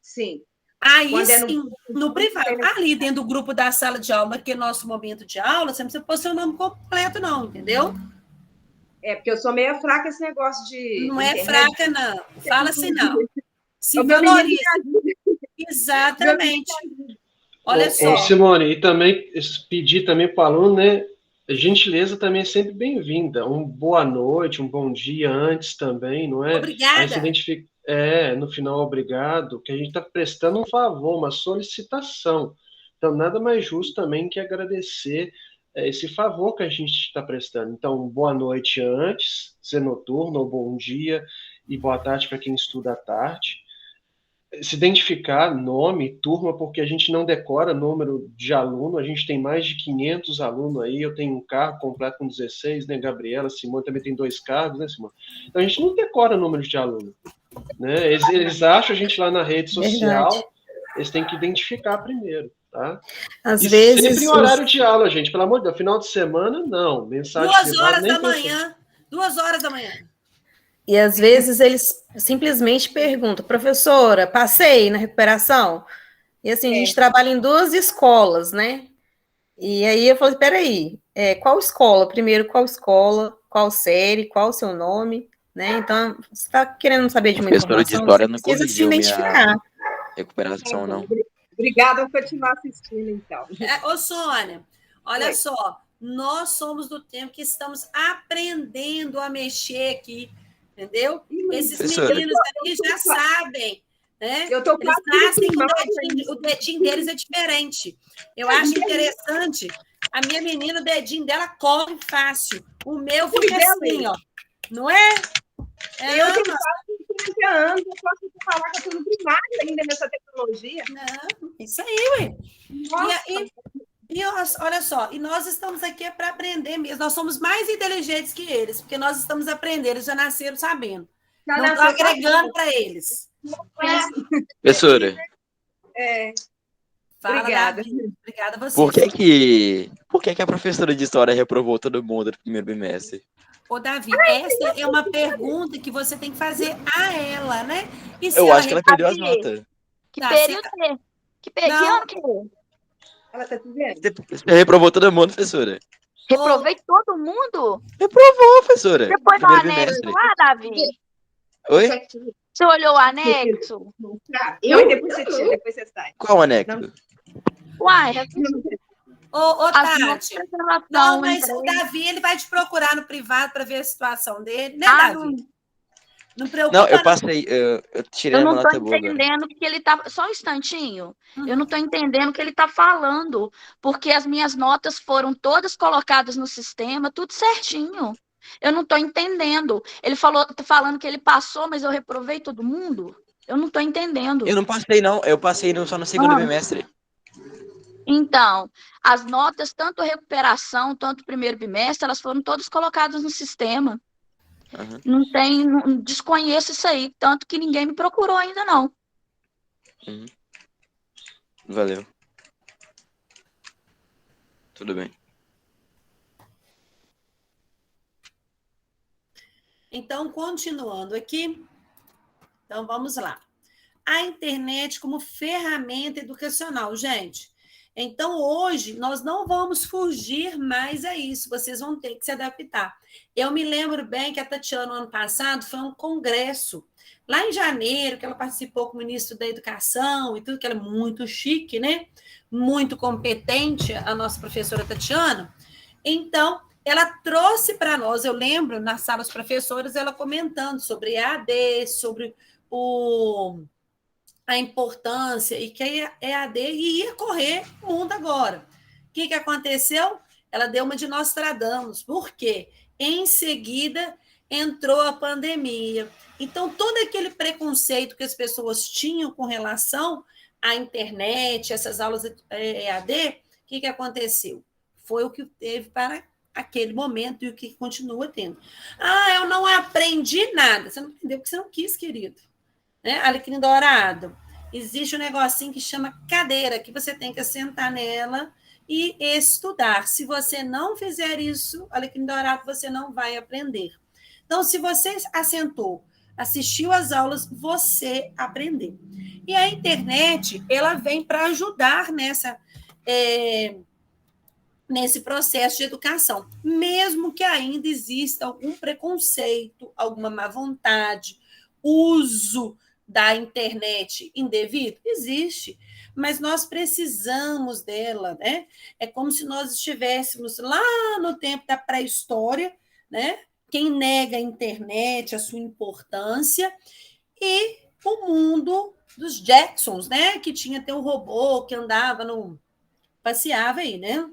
Sim. Aí, sim, no privado, ali dentro do grupo da sala de aula, que é nosso momento de aula, você não precisa pôr seu nome completo, não, entendeu? Porque eu sou meio fraca esse negócio de... Não é fraca, não. Fala assim, não. Se valoriza. Exatamente. Olha só. Simone, e também pedir também para o aluno, né? A gentileza também é sempre bem-vinda. Boa noite, um bom dia antes também, não é? Obrigada. Aí se identifica, no final, obrigado, que a gente está prestando um favor, uma solicitação. Então, nada mais justo também que agradecer esse favor que a gente está prestando. Então, boa noite antes, ser noturno, ou bom dia, e boa tarde para quem estuda à tarde. Se identificar nome, turma, porque a gente não decora número de aluno, a gente tem mais de 500 alunos aí, eu tenho um cargo completo com 16, né, Gabriela, Simone também tem 2 cargos, né, Simone? Então a gente não decora números de aluno, né? Eles acham a gente lá na rede social, verdade. Eles têm que identificar primeiro, tá? Às vezes... sempre em horário de aula, gente, pelo amor de Deus, final de semana, não, mensagem 2 horas da manhã, 2 horas da manhã. E às vezes eles simplesmente perguntam, professora, passei na recuperação? E assim, a gente trabalha em 2 escolas, né? E aí eu falei, peraí, qual escola? Primeiro, qual escola, qual série, qual o seu nome, né? Então, você está querendo saber de uma informação, de história você não precisa se identificar. Minha recuperação, não. Obrigada por continuar assistindo, então. Ô, Sônia, olha só, nós somos do tempo que estamos aprendendo a mexer aqui, entendeu? Esses meninos ali já sabem, né? Eu tô Eles nascem com o dedinho deles é diferente. Eu acho interessante. A minha menina, o dedinho dela corre fácil. O meu fica assim, ó. Não é? Eu tenho quase 30 anos, eu posso falar que eu estou no primário ainda nessa tecnologia. Não, isso aí, ué. E olha só, e nós estamos aqui para aprender mesmo. Nós somos mais inteligentes que eles, porque nós estamos aprendendo, eles já nasceram sabendo. Não estou agregando para eles. Professora. Obrigada. Obrigada a vocês. Por que a professora de história reprovou todo mundo no primeiro bimestre? Ô, Davi, essa é uma pergunta que você tem que fazer a ela, né? Eu acho que ela perdeu as notas. Que período é? Que ano que é? Ela tá dizendo? Você reprovou todo mundo, professora? Reprovei todo mundo? Reprovou, professora. Você foi no anexo lá, Davi? Oi? Você olhou o anexo? Depois você sai. Qual anexo? Uai, Ô, Tati, não, mas o Davi, ele vai te procurar no privado para ver a situação dele, né, Davi? Não preocupa. Não, eu passei, eu tirei a nota boa. Eu não estou entendendo que ele tá... Só um instantinho. Eu não estou entendendo o que ele está falando, porque as minhas notas foram todas colocadas no sistema, tudo certinho. Eu não estou entendendo. Ele tá falando que ele passou, mas eu reprovei todo mundo? Eu não estou entendendo. Eu não passei, não. Eu passei só no segundo bimestre. Então, as notas, tanto recuperação, tanto primeiro bimestre, elas foram todas colocadas no sistema. Não desconheço isso aí, tanto que ninguém me procurou ainda, não. Valeu. Tudo bem. Então, continuando aqui, então vamos lá. A internet como ferramenta educacional, gente. Então, hoje, nós não vamos fugir mais a isso, vocês vão ter que se adaptar. Eu me lembro bem que a Tatiana, ano passado, foi um congresso, lá em janeiro, que ela participou com o ministro da Educação e tudo, que ela é muito chique, né? Muito competente, a nossa professora Tatiana. Então, ela trouxe para nós, eu lembro, na sala dos professores, ela comentando sobre EAD, sobre a importância e que a EAD ia correr o mundo agora. O que aconteceu? Ela deu uma de Nostradamus. Por quê? Em seguida, entrou a pandemia. Então, todo aquele preconceito que as pessoas tinham com relação à internet, essas aulas EAD, o que aconteceu? foi o que teve para aquele momento e o que continua tendo. Eu não aprendi nada. Você não entendeu porque você não quis, querido. Né? Alecrim dourado. Existe um negocinho que chama cadeira, que você tem que sentar nela e estudar. Se você não fizer isso, alecrim dourado, você não vai aprender. Então, se você assentou, assistiu às aulas, você aprendeu. E a internet, ela vem para ajudar nesse processo de educação, mesmo que ainda exista algum preconceito, alguma má vontade, uso da internet indevido, existe, mas nós precisamos dela, né? É como se nós estivéssemos lá no tempo da pré-história, né? Quem nega a internet, a sua importância, e o mundo dos Jacksons, né? Que tinha até um robô que andava passeava aí, né?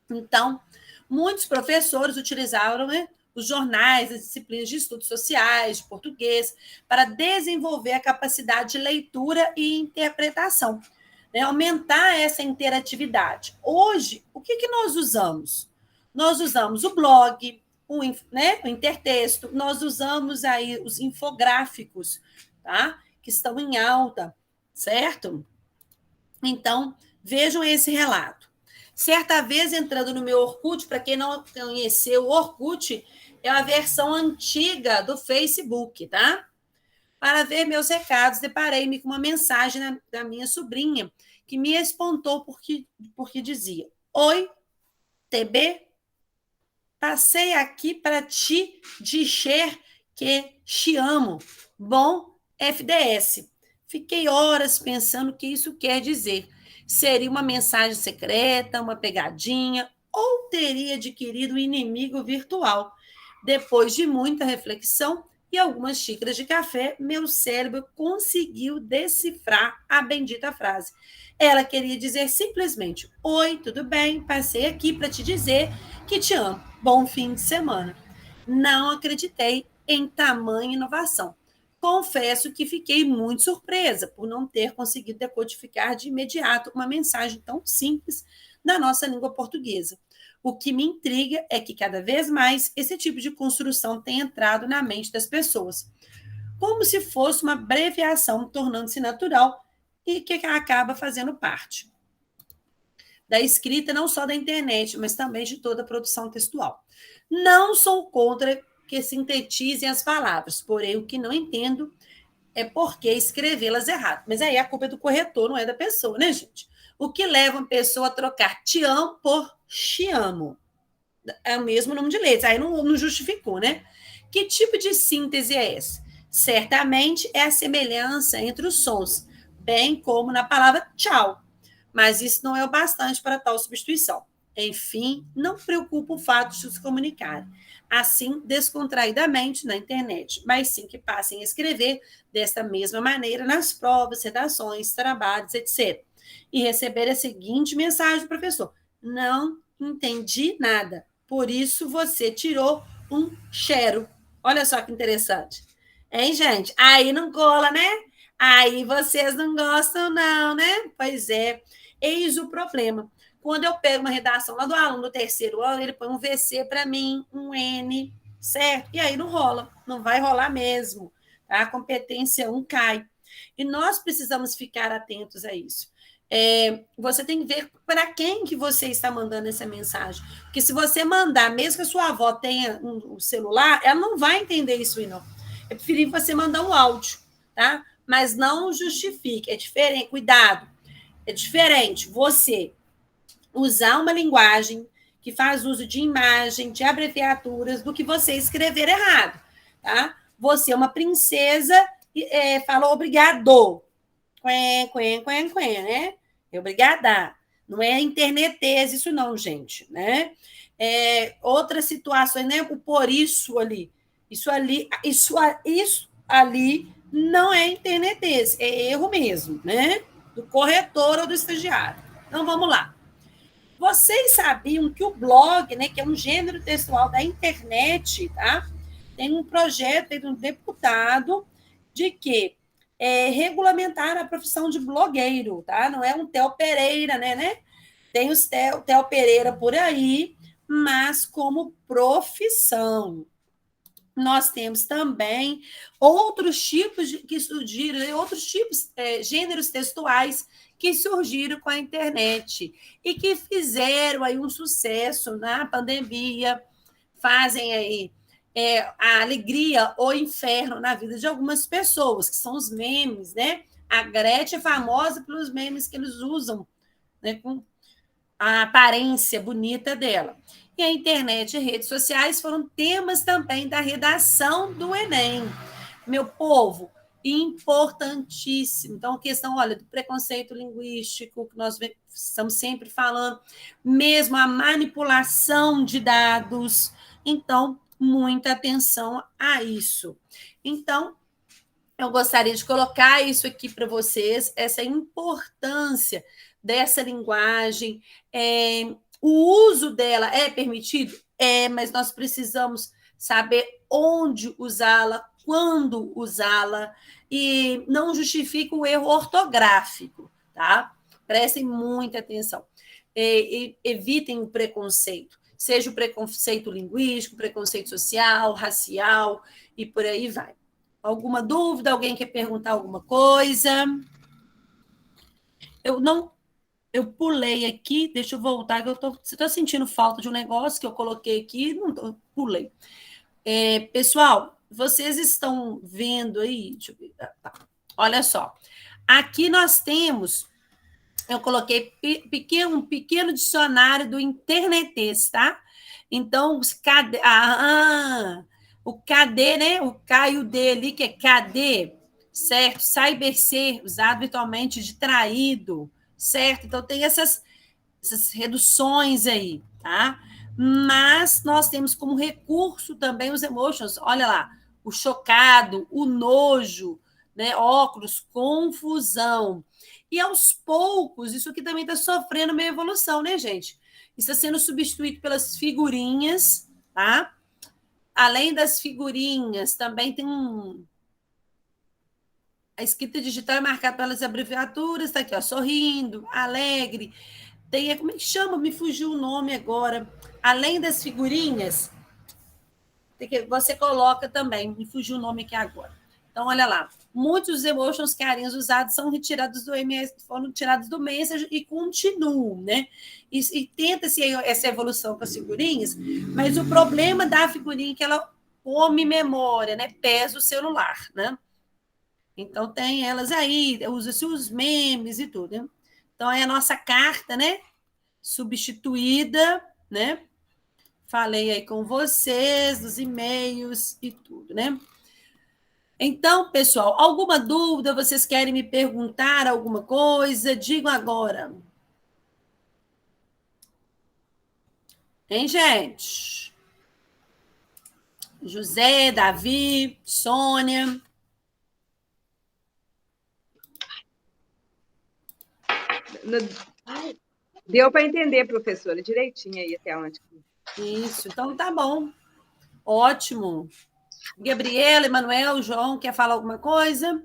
Então, muitos professores utilizaram, né, os jornais, as disciplinas de estudos sociais, de português, para desenvolver a capacidade de leitura e interpretação, né, aumentar essa interatividade. Hoje, o que nós usamos? Nós usamos o blog, o intertexto, nós usamos aí os infográficos, tá? Que estão em alta, certo? Então, vejam esse relato. Certa vez, entrando no meu Orkut, para quem não conheceu, o Orkut é a versão antiga do Facebook, tá? Para ver meus recados, deparei-me com uma mensagem da minha sobrinha, que me espantou porque dizia: Oi, TB, passei aqui para te dizer que te amo. Bom, FDS. Fiquei horas pensando o que isso quer dizer. Seria uma mensagem secreta, uma pegadinha, ou teria adquirido um inimigo virtual? Depois de muita reflexão e algumas xícaras de café, meu cérebro conseguiu decifrar a bendita frase. Ela queria dizer simplesmente: Oi, tudo bem? Passei aqui para te dizer que te amo. Bom fim de semana. Não acreditei em tamanha inovação. Confesso que fiquei muito surpresa por não ter conseguido decodificar de imediato uma mensagem tão simples na nossa língua portuguesa. O que me intriga é que cada vez mais esse tipo de construção tem entrado na mente das pessoas, como se fosse uma abreviação tornando-se natural e que acaba fazendo parte da escrita, não só da internet, mas também de toda a produção textual. Não sou contra que sintetizem as palavras, porém o que não entendo é por que escrevê-las errado. Mas aí a culpa é do corretor, não é da pessoa, né, gente? O que leva uma pessoa a trocar te amo por te amo? É o mesmo número de letras, aí não justificou, né? Que tipo de síntese é essa? Certamente é a semelhança entre os sons, bem como na palavra tchau, mas isso não é o bastante para tal substituição. Enfim, não preocupa o fato de se comunicar assim descontraidamente na internet, mas sim que passem a escrever desta mesma maneira nas provas, redações, trabalhos, etc. E receber a seguinte mensagem do professor: não entendi nada, por isso você tirou um cheiro. Olha só que interessante. Hein, gente? Aí não cola, né? Aí vocês não gostam, não, né? Pois é. Eis o problema. Quando eu pego uma redação lá do aluno do terceiro ano, ele põe um VC para mim, um N, certo? E aí não rola, não vai rolar mesmo. Tá? A competência 1 cai. E nós precisamos ficar atentos a isso. Você tem que ver para quem que você está mandando essa mensagem. Porque se você mandar, mesmo que a sua avó tenha um celular, ela não vai entender isso aí, não. É preferível você mandar um áudio, tá? Mas não justifique. É diferente, cuidado. É diferente você usar uma linguagem que faz uso de imagem, de abreviaturas, do que você escrever errado, tá? Você é uma princesa e falou obrigado. Né? Obrigada. Não é internetês isso não, gente, né? Outras situações, né? O por isso ali. Isso ali não é internetês, é erro mesmo, né? Do corretor ou do estagiário. Então, vamos lá. Vocês sabiam que o blog, né, que é um gênero textual da internet, tá? Tem um projeto de um deputado de que regulamentar a profissão de blogueiro, tá? Não é um Theo Pereira, né? Tem o Theo Pereira por aí, mas como profissão. Nós temos também outros tipos que surgiram, outros tipos, gêneros textuais que surgiram com a internet e que fizeram aí um sucesso na pandemia, fazem aí a alegria ou inferno na vida de algumas pessoas, que são os memes, né? A Gretchen é famosa pelos memes que eles usam, né, com a aparência bonita dela. E a internet e redes sociais foram temas também da redação do Enem. Meu povo, importantíssimo. Então, a questão, olha, do preconceito linguístico, que nós estamos sempre falando, mesmo a manipulação de dados. Então, muita atenção a isso. Então, eu gostaria de colocar isso aqui para vocês, essa importância dessa linguagem. O uso dela é permitido? Mas nós precisamos saber onde usá-la, quando usá-la, e não justifica o erro ortográfico, tá? Prestem muita atenção. Evitem o preconceito, seja o preconceito linguístico, preconceito social, racial, e por aí vai. Alguma dúvida? Alguém quer perguntar alguma coisa? Eu pulei aqui, deixa eu voltar, que eu estou sentindo falta de um negócio que eu coloquei aqui, pulei. Pessoal, vocês estão vendo aí? Deixa eu ver. Tá. Olha só. Aqui nós temos, eu coloquei um pequeno dicionário do internetês, tá? Então, cadê? O KD, né? O K e o D ali, que é KD, certo? Cyberc, usado virtualmente de traído, certo? Então, tem essas reduções aí, tá? Mas nós temos como recurso também os emotions. Olha lá, o chocado, o nojo, né? Óculos, confusão. E, aos poucos, isso aqui também está sofrendo uma evolução, né, gente? Isso está sendo substituído pelas figurinhas, tá? Além das figurinhas, também tem a escrita digital é marcada pelas abreviaturas, está aqui, ó, sorrindo, alegre. Tem, como é que chama? Me fugiu o nome agora. Além das figurinhas, você coloca também, me fugiu o nome aqui agora. Então, olha lá. Muitos dos emotions carinhos usados são retirados do MS, foram tirados do Messenger e continuam, né? E tenta-se essa evolução com as figurinhas, mas o problema da figurinha é que ela come memória, né? Pesa o celular, né? Então, tem elas aí, usa-se os memes e tudo, né? Então, é a nossa carta, né? Substituída, né? Falei aí com vocês, dos e-mails e tudo, né? Então, pessoal, alguma dúvida? Vocês querem me perguntar alguma coisa? Digam agora. Hein, gente? José, Davi, Sônia. Deu para entender, professora, direitinho aí até onde. Isso, então tá bom. Ótimo. Gabriela, Emanuel, João, quer falar alguma coisa?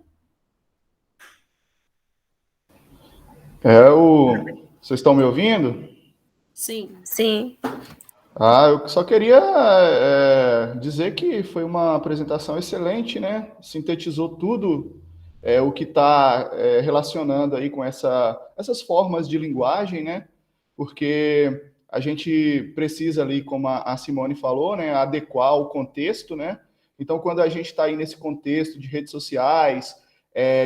Vocês estão me ouvindo? Sim. Sim. Eu só queria dizer que foi uma apresentação excelente, né? Sintetizou tudo o que está relacionando aí com essas formas de linguagem, né? Porque a gente precisa ali, como a Simone falou, né, adequar o contexto, né? Então, quando a gente está aí nesse contexto de redes sociais,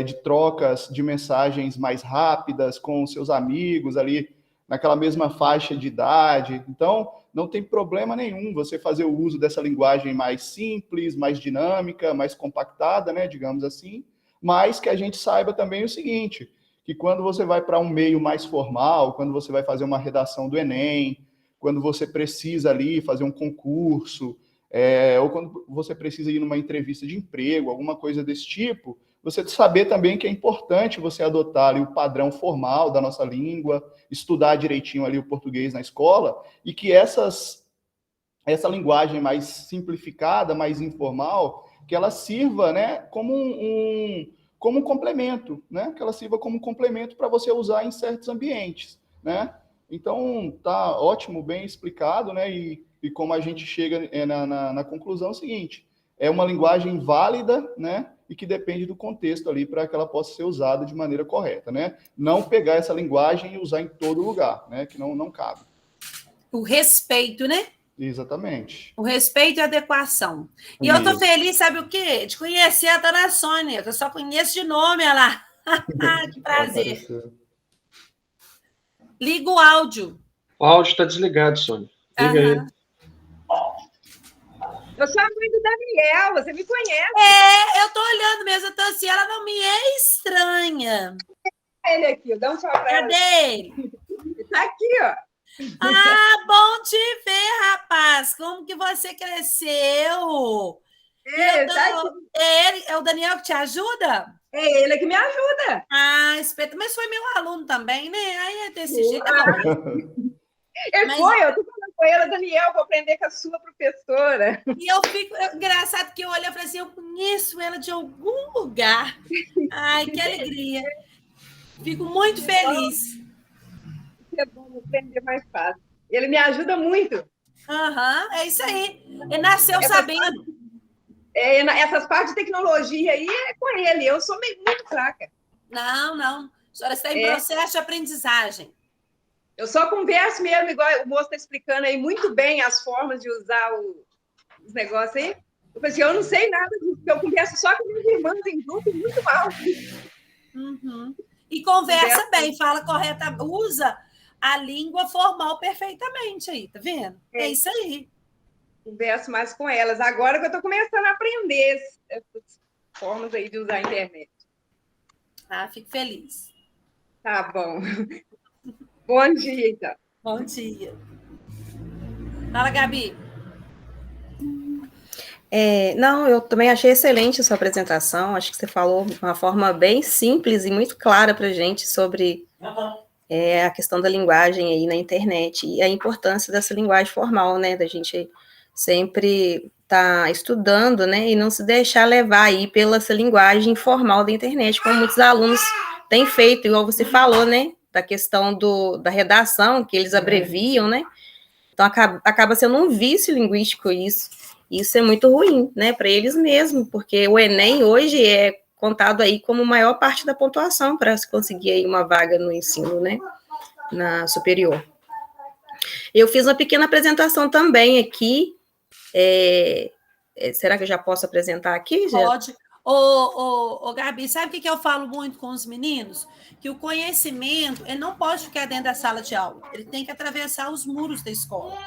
de trocas de mensagens mais rápidas com seus amigos ali, naquela mesma faixa de idade, então não tem problema nenhum você fazer o uso dessa linguagem mais simples, mais dinâmica, mais compactada, né, digamos assim, mas que a gente saiba também o seguinte, que quando você vai para um meio mais formal, quando você vai fazer uma redação do Enem, quando você precisa ali fazer um concurso, ou quando você precisa ir numa entrevista de emprego, alguma coisa desse tipo, você saber também que é importante você adotar ali o padrão formal da nossa língua, estudar direitinho ali o português na escola, e que essa linguagem mais simplificada, mais informal, que ela sirva, né, como um complemento, né, que ela sirva como um complemento para você usar em certos ambientes, né? Então, tá ótimo, bem explicado, né? E como a gente chega na conclusão seguinte, é uma linguagem válida, né? E que depende do contexto ali para que ela possa ser usada de maneira correta, né? Não pegar essa linguagem e usar em todo lugar, né? Que não cabe. O respeito, né? Exatamente. O respeito e a adequação. E eu tô feliz, sabe o quê? De conhecer a dona Sônia, que eu só conheço de nome, olha lá. Que prazer. Liga o áudio. O áudio está desligado, Sônia. Liga aí. Eu sou a mãe do Daniel, você me conhece. Eu tô olhando mesmo, então assim, ela não me é estranha. Ele aqui, dá um tchau pra ela. Cadê ele? Ele tá aqui, ó. Ah, bom te ver, rapaz. Como que você cresceu? É o Daniel que te ajuda? É ele que me ajuda. Ah, espeto. Mas foi meu aluno também, né? Aí é desse jeito. É bom. Eu tô falando com ela, Daniel, vou aprender com a sua professora. E eu fico... Engraçado que eu olhei e falei assim, eu conheço ela de algum lugar. Ai, que alegria. Fico muito feliz. É bom aprender mais fácil. Ele me ajuda muito. É isso aí. Ele nasceu sabendo. Essas partes de tecnologia aí é com ele. Eu sou muito fraca. Não. A senhora está em processo de aprendizagem. Eu só converso mesmo, igual o moço está explicando aí muito bem as formas de usar os negócios aí. Eu falei assim, eu não sei nada disso, porque eu converso só com meus irmãos em grupo muito mal. E conversa bem, fala correta, usa a língua formal perfeitamente aí, tá vendo? É isso aí. Converso mais com elas. Agora que eu estou começando a aprender essas formas aí de usar a internet. Fico feliz. Tá bom. Bom dia, então. Bom dia. Fala, Gabi. Não, eu também achei excelente a sua apresentação. Acho que você falou de uma forma bem simples e muito clara para a gente sobre a questão da linguagem aí na internet e a importância dessa linguagem formal, né? Da gente sempre estar estudando, né? E não se deixar levar aí pela essa linguagem formal da internet, como muitos alunos têm feito, igual você falou, né? Da questão da redação, que eles abreviam, né? Então, acaba sendo um vício linguístico isso. Isso é muito ruim, né, para eles mesmos, porque o Enem hoje é contado aí como maior parte da pontuação para se conseguir aí uma vaga no ensino, né, na superior. Eu fiz uma pequena apresentação também aqui. Será que eu já posso apresentar aqui? Pode. Gabi, sabe o que eu falo muito com os meninos? Que o conhecimento, ele não pode ficar dentro da sala de aula, ele tem que atravessar os muros da escola.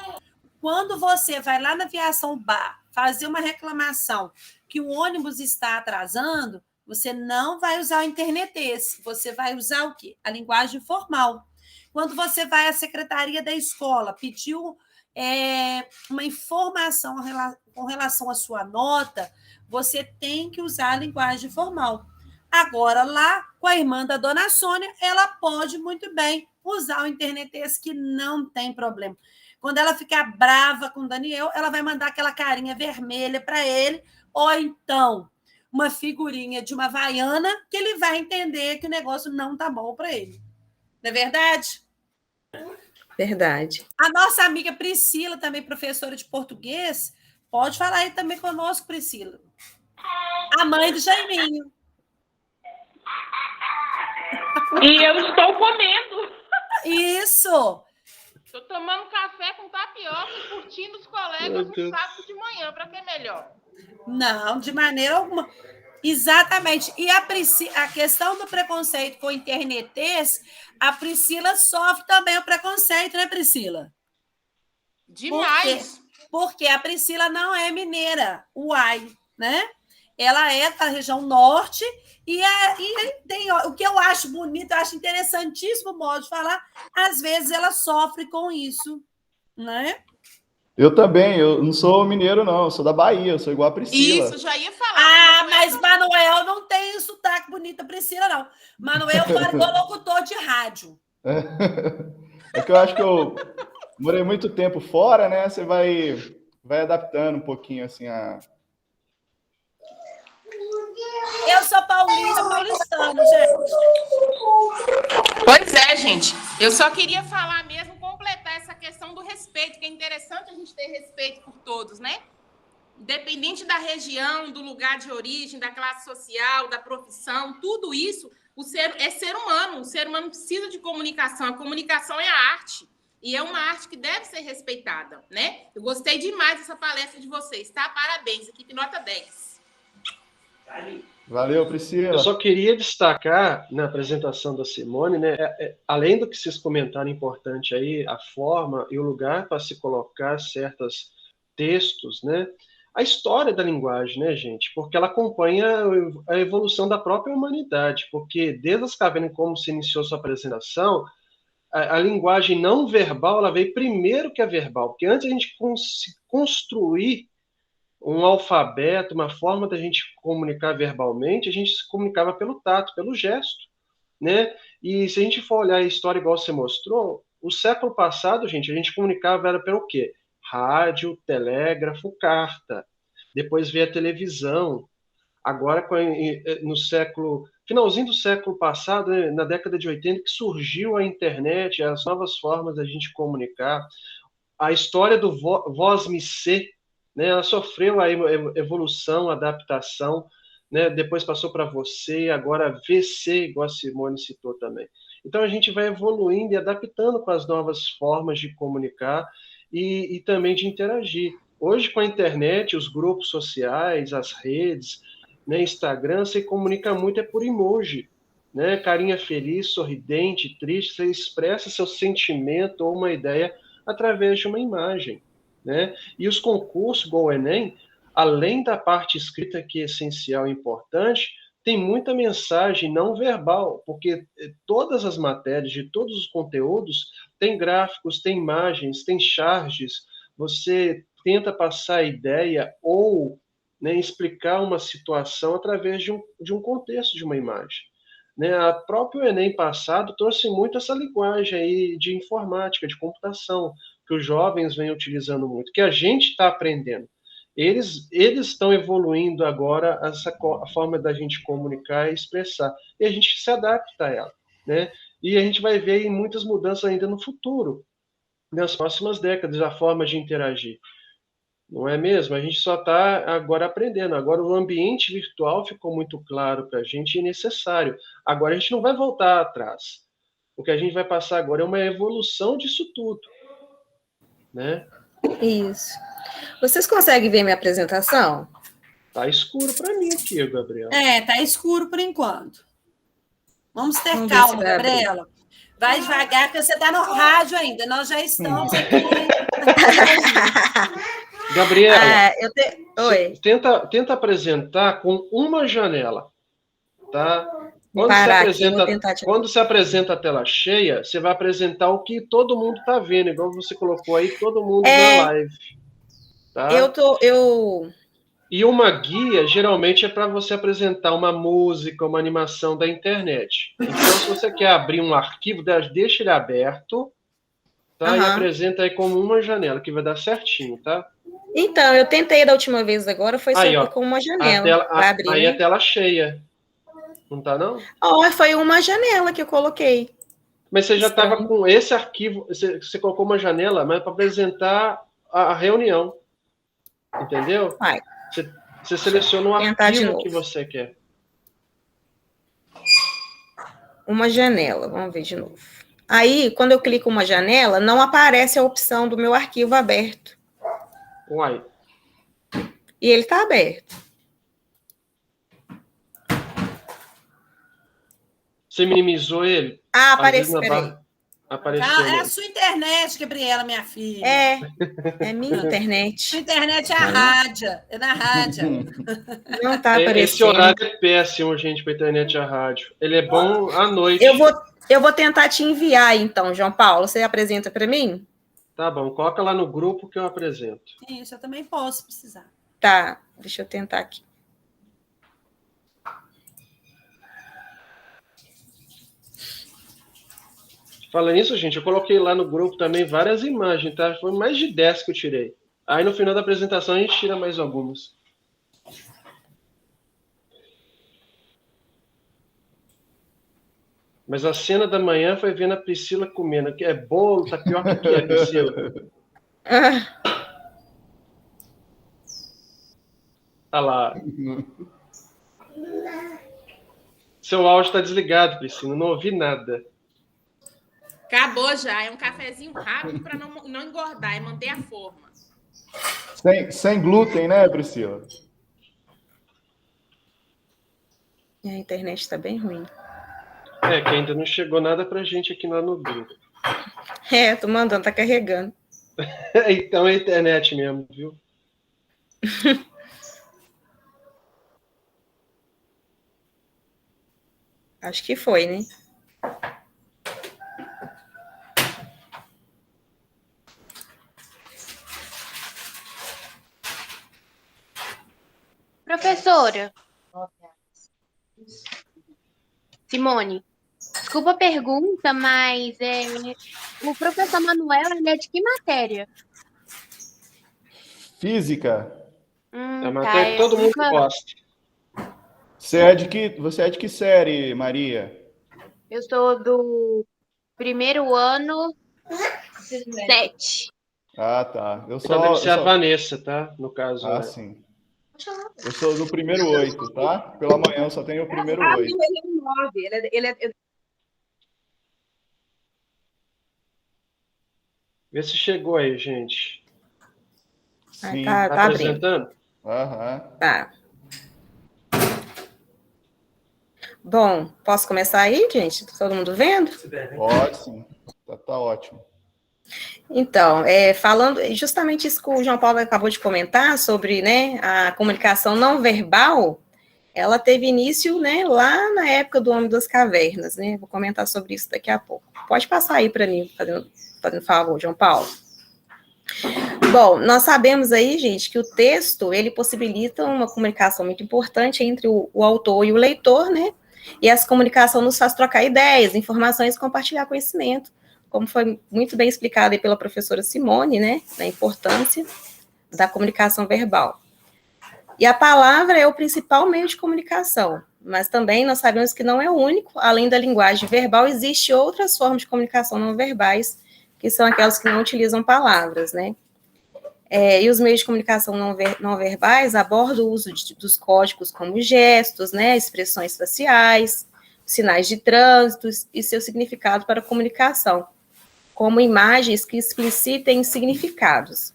Quando você vai lá na Aviação Bar fazer uma reclamação que o ônibus está atrasando, você não vai usar o internetês, você vai usar o quê? A linguagem formal. Quando você vai à secretaria da escola, pediu uma informação com relação à sua nota, você tem que usar a linguagem formal. Agora, lá com a irmã da dona Sônia, ela pode muito bem usar o internetês, que não tem problema. Quando ela ficar brava com o Daniel, ela vai mandar aquela carinha vermelha para ele, ou então uma figurinha de uma havaiana, que ele vai entender que o negócio não está bom para ele. Não é verdade? Verdade. A nossa amiga Priscila, também professora de português, pode falar aí também conosco, Priscila. A mãe do Jaiminho. E eu estou comendo. Isso! Estou tomando café com tapioca e curtindo os colegas no sábado de manhã, para que é melhor? Não, de maneira alguma. Exatamente. E a questão do preconceito com internetês, a Priscila sofre também o preconceito, né, Priscila? Demais. Porque a Priscila não é mineira, né? Ela é da região norte e tem o que eu acho bonito, eu acho interessantíssimo o modo de falar. Às vezes ela sofre com isso, né? Eu também, eu não sou mineiro, não, eu sou da Bahia, eu sou igual a Priscila. Isso, já ia falar. Mas Manuel não tem sotaque bonito da Priscila, não. Manuel fala igual locutor de rádio. É que eu acho que eu morei muito tempo fora, né? Você vai adaptando um pouquinho, assim, a... Eu sou paulistano, gente. Pois é, gente. Eu só queria falar mesmo respeito, que é interessante a gente ter respeito por todos, né? Independente da região, do lugar de origem, da classe social, da profissão, tudo isso é ser humano. O ser humano precisa de comunicação. A comunicação é a arte. E é uma arte que deve ser respeitada, né? Eu gostei demais dessa palestra de vocês, tá? Parabéns, equipe nota 10. Valeu, Priscila. Eu só queria destacar na apresentação da Simone, né, além do que vocês comentaram importante aí, a forma e o lugar para se colocar certos textos, né, a história da linguagem, né, gente, porque ela acompanha a evolução da própria humanidade, porque desde as cavernas, como se iniciou sua apresentação, a linguagem não verbal, ela veio primeiro que a verbal, porque antes a gente construir um alfabeto, uma forma da gente comunicar verbalmente, a gente se comunicava pelo tato, pelo gesto, né? E se a gente for olhar a história igual você mostrou, o século passado, gente, a gente comunicava era pelo quê? Rádio, telégrafo, carta. Depois veio a televisão. Agora, no finalzinho do século passado, né, na década de 80, que surgiu a internet, as novas formas da gente comunicar. A história do voz-me-ser, né, ela sofreu a evolução, a adaptação, né, depois passou para você, agora VC, igual a Simone citou também. Então, a gente vai evoluindo e adaptando com as novas formas de comunicar e também de interagir. Hoje, com a internet, os grupos sociais, as redes, né, Instagram, você comunica muito por emoji, né, carinha feliz, sorridente, triste, você expressa seu sentimento ou uma ideia através de uma imagem, né? E os concursos, igual o Enem, além da parte escrita, que é essencial e importante, tem muita mensagem não verbal, porque todas as matérias, de todos os conteúdos, tem gráficos, tem imagens, tem charges, você tenta passar a ideia ou, né, explicar uma situação através de um contexto, de uma imagem. Né? A próprio Enem passado trouxe muito essa linguagem aí de informática, de computação, que os jovens vêm utilizando muito, que a gente está aprendendo. Eles estão evoluindo agora a forma da gente comunicar e expressar, e a gente se adapta a ela, né? E a gente vai ver aí muitas mudanças ainda no futuro, nas próximas décadas, a forma de interagir. Não é mesmo? A gente só está agora aprendendo. Agora o ambiente virtual ficou muito claro para a gente e necessário. Agora a gente não vai voltar atrás. O que a gente vai passar agora é uma evolução disso tudo, né? Isso. Vocês conseguem ver minha apresentação? Tá escuro para mim aqui, Gabriela. Tá escuro por enquanto. Vamos ter Vamos calma, Gabriela. Vai devagar, porque você está no rádio ainda. Nós já estamos aqui. Gabriela, Oi. Tenta apresentar com uma janela, tá? Quando você apresenta a tela cheia, você vai apresentar o que todo mundo está vendo, igual você colocou aí, todo mundo na live. Tá? E uma guia, geralmente, é para você apresentar uma música, uma animação da internet. Então, se você quer abrir um arquivo, deixa ele aberto, tá? E apresenta aí como uma janela, que vai dar certinho, tá? Então, eu tentei da última vez agora, foi só com uma janela. Aí a tela cheia. Não tá, não? Foi uma janela que eu coloquei. Mas você já estava com esse arquivo, você colocou uma janela, mas para apresentar a reunião. Entendeu? Você seleciona um arquivo que você quer. Uma janela, vamos ver de novo. Aí, quando eu clico uma janela, não aparece a opção do meu arquivo aberto. Uai. E ele está aberto. Você minimizou ele? Apareceu, peraí. É a sua internet, Gabriela, minha filha. É minha internet. Sua internet é a rádio. É na rádio. Não está aparecendo. Esse horário é péssimo, gente, para a internet e a rádio. Ele é bom à noite. Eu vou tentar te enviar, então, João Paulo. Você apresenta para mim? Tá bom, coloca lá no grupo que eu apresento. Isso, eu também posso precisar. Tá, deixa eu tentar aqui. Falando nisso, gente, eu coloquei lá no grupo também várias imagens, tá? Foi mais de 10 que eu tirei. Aí no final da apresentação a gente tira mais algumas. Mas a cena da manhã foi vendo a Priscila comendo, que é bolo, tá pior que é, Priscila. Olha lá. Seu áudio está desligado, Priscila. Não ouvi nada. Acabou já. É um cafezinho rápido para não engordar e manter a forma. Sem glúten, né, Priscila? A internet está bem ruim. Que ainda não chegou nada pra gente aqui lá no grupo. Tô mandando, tá carregando. Então é a internet mesmo, viu? Acho que foi, né? Professora Simone, desculpa a pergunta, mas o professor Manuel, ele é de que matéria? Física. É a matéria que todo mundo gosta. Você é de que série, Maria? Eu sou do primeiro ano 7. Ah, tá. Então deve ser a Vanessa, tá? No caso. Ah, sim. Eu sou do primeiro 8, tá? Pela manhã eu só tenho o primeiro 8. Ele é 9. Ele é... Vê se chegou aí, gente. Sim. Tá apresentando? Aham. Tá. Bom, posso começar aí, gente? Todo mundo vendo? Pode, sim. Tá ótimo. Então, falando justamente isso que o João Paulo acabou de comentar sobre, né, a comunicação não verbal, ela teve início, né, lá na época do Homem das Cavernas, né? Vou comentar sobre isso daqui a pouco. Pode passar aí para mim, fazendo favor, João Paulo. Bom, nós sabemos aí, gente, que o texto, ele possibilita uma comunicação muito importante entre o autor e o leitor, né? E essa comunicação nos faz trocar ideias, informações e compartilhar conhecimento, como foi muito bem explicado aí pela professora Simone, né, da importância da comunicação verbal. E a palavra é o principal meio de comunicação, mas também nós sabemos que não é o único, além da linguagem verbal, existem outras formas de comunicação não verbais, que são aquelas que não utilizam palavras, né. E os meios de comunicação não verbais abordam o uso dos códigos como gestos, né, expressões faciais, sinais de trânsito e seu significado para a comunicação, como imagens que explicitem significados.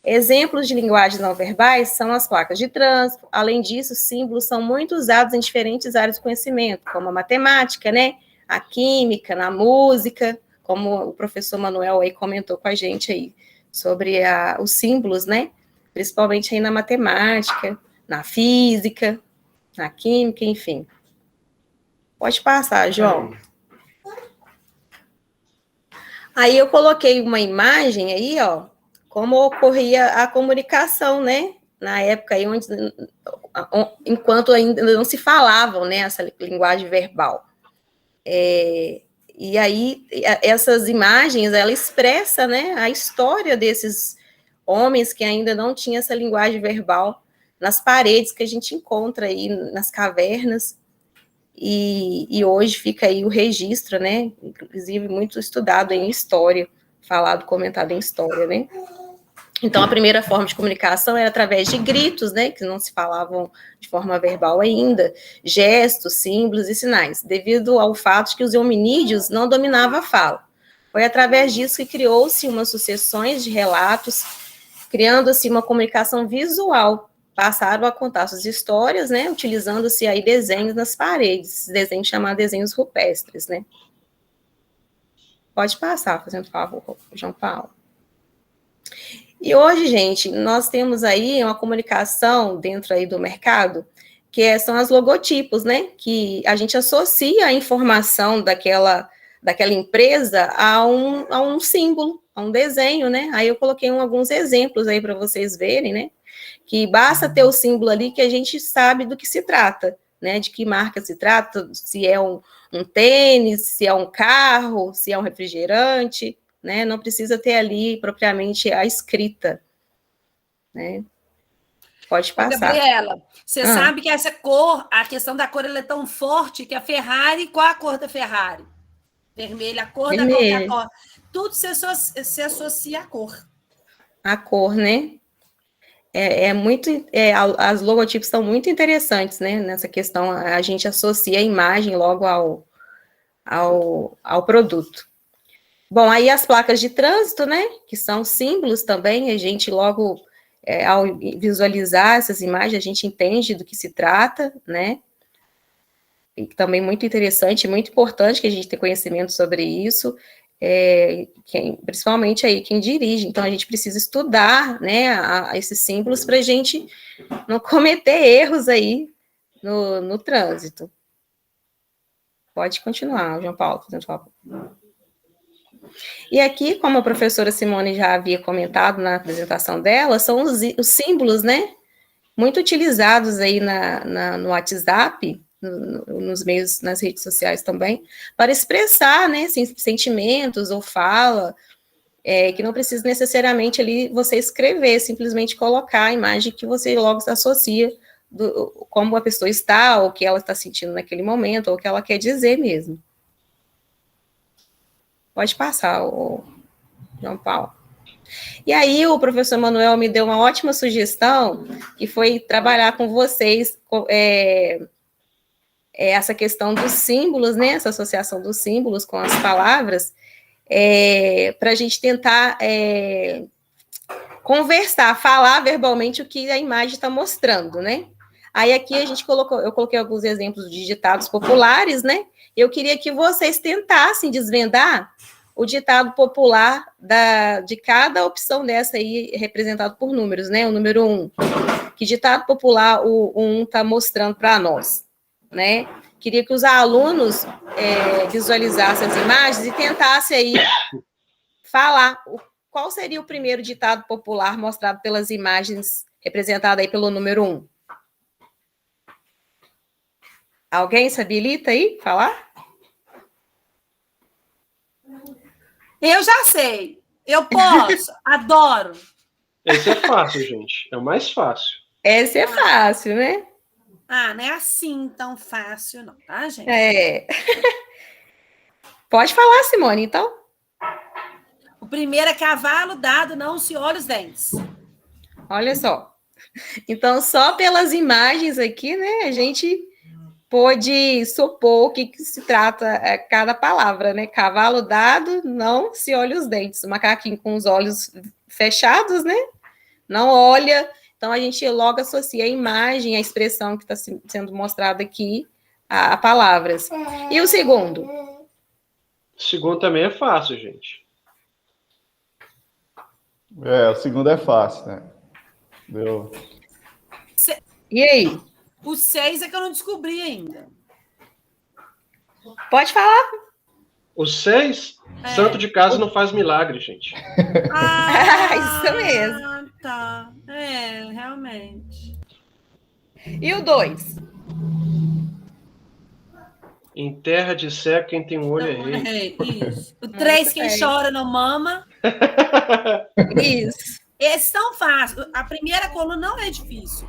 Exemplos de linguagens não verbais são as placas de trânsito. Além disso, símbolos são muito usados em diferentes áreas do conhecimento, como a matemática, né, a química, na música, como o professor Manuel aí comentou com a gente aí, sobre os símbolos, né, principalmente aí na matemática, na física, na química, enfim. Pode passar, João. Aí eu coloquei uma imagem aí, ó, como ocorria a comunicação, né, na época aí enquanto ainda não se falavam, né, essa linguagem verbal. E aí, essas imagens, ela expressa, né, a história desses homens que ainda não tinham essa linguagem verbal nas paredes que a gente encontra aí nas cavernas, e hoje fica aí o registro, né, inclusive muito estudado em história, falado, comentado em história, né. Então, a primeira forma de comunicação era através de gritos, né, que não se falavam de forma verbal ainda, gestos, símbolos e sinais, devido ao fato de que os hominídeos não dominavam a fala. Foi através disso que criou-se umas sucessões de relatos, criando-se uma comunicação visual. Passaram a contar suas histórias, né, utilizando-se aí desenhos nas paredes, desenhos chamados desenhos rupestres, né. Pode passar, fazendo favor, João Paulo. E hoje, gente, nós temos aí uma comunicação dentro aí do mercado, que são as logotipos, né, que a gente associa a informação daquela empresa a um símbolo, a um desenho, né, aí eu coloquei alguns exemplos aí para vocês verem, né, que basta ter o símbolo ali que a gente sabe do que se trata, né, de que marca se trata, se é um tênis, se é um carro, se é um refrigerante, né, não precisa ter ali propriamente a escrita, né. Pode passar. Gabriela, você sabe que essa cor, a questão da cor, ela é tão forte que a Ferrari, qual a cor da Ferrari? Vermelha, a cor da Coca-Cola. Tudo se associa à cor. a cor, né? As logotipos são muito interessantes, né? Nessa questão, a gente associa a imagem logo ao produto. Bom, aí as placas de trânsito, né? Que são símbolos também, a gente logo, ao visualizar essas imagens, a gente entende do que se trata, né? E também muito interessante, muito importante que a gente tenha conhecimento sobre isso, principalmente aí quem dirige. Então, a gente precisa estudar, né, esses símbolos para a gente não cometer erros aí no trânsito. Pode continuar, João Paulo, por favor. E aqui, como a professora Simone já havia comentado na apresentação dela, são os símbolos, né, muito utilizados aí no WhatsApp, nos meios, nas redes sociais também, para expressar, né, sentimentos ou fala, que não precisa necessariamente ali você escrever, simplesmente colocar a imagem que você logo se associa como a pessoa está, ou o que ela está sentindo naquele momento, ou o que ela quer dizer mesmo. Pode passar, João Paulo. E aí o professor Manuel me deu uma ótima sugestão, que foi trabalhar com vocês essa questão dos símbolos, né, essa associação dos símbolos com as palavras, para a gente tentar conversar, falar verbalmente o que a imagem está mostrando, né? Aí aqui eu coloquei alguns exemplos de ditados populares, né? Eu queria que vocês tentassem desvendar o ditado popular de cada opção dessa aí, representado por números, né? O número 1. Que ditado popular o 1 está mostrando para nós, né? Queria que os alunos visualizassem as imagens e tentassem aí falar qual seria o primeiro ditado popular mostrado pelas imagens, representado aí pelo número 1. Alguém se habilita aí falar? Eu já sei. Eu posso. Adoro. Esse é fácil, gente. É o mais fácil. Esse é fácil, né? Não é assim tão fácil, não, tá, gente? Pode falar, Simone, então. O primeiro é cavalo, dado, não se olha os dentes. Olha só. Então, só pelas imagens aqui, né, a gente pôde supor o que se trata cada palavra, né? Cavalo dado, não se olha os dentes. O macaquinho com os olhos fechados, né? Não olha. Então, a gente logo associa a imagem, a expressão que está sendo mostrada aqui a palavras. E o segundo? O segundo também é fácil, gente. O segundo é fácil, né? Deu. E aí? O 6 é que eu não descobri ainda. Pode falar. O 6, santo de casa não faz milagre, gente. Isso mesmo. Tá. Realmente. E o 2? Em terra de cego, quem tem um olho é rei. Isso. O 3, quem chora não mama. Isso. Esses são fáceis. A primeira coluna não é difícil.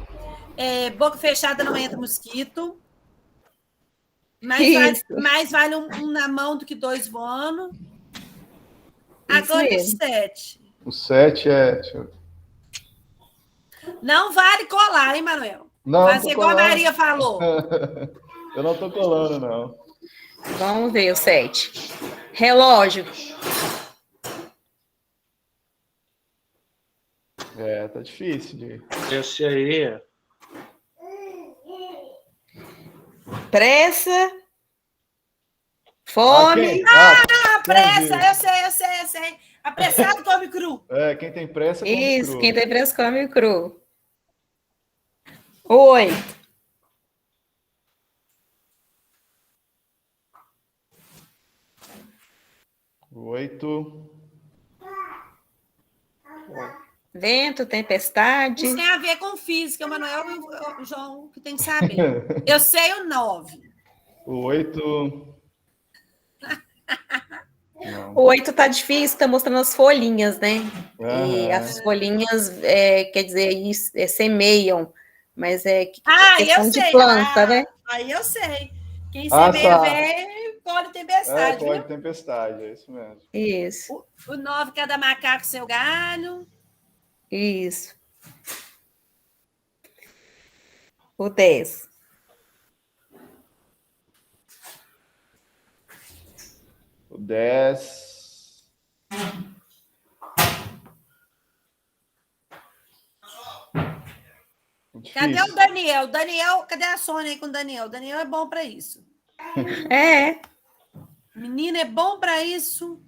Boca fechada não entra mosquito. Mais vale um na mão do que 2 voando. Agora o 7. O 7 é... Não vale colar, hein, Manuel? Não, fazer igual a Maria falou. Eu não estou colando, não. Vamos ver o 7. Relógio. Tá difícil de... Esse aí Pressa. Fome. Pressa, eu sei. Apressado come cru. Quem tem pressa come cru. Isso, quem tem pressa come cru. 8. 8. Vento, tempestade. Isso tem a ver com física, Manuel e o João, que tem que saber. Eu sei o 9. O 8... O 8 tá difícil, tá mostrando as folhinhas, né? E as folhinhas, quer dizer, semeiam, mas questão eu de sei. planta, né? Aí eu sei. Quem semeia colhe tempestade. Colhe tempestade, é isso mesmo. Isso. O 9, cada macaco seu galho. Isso. O 10. O 10. Cadê o Daniel? Daniel, cadê a Sônia aí com o Daniel? O Daniel é bom para isso. É. Menina, é bom para isso.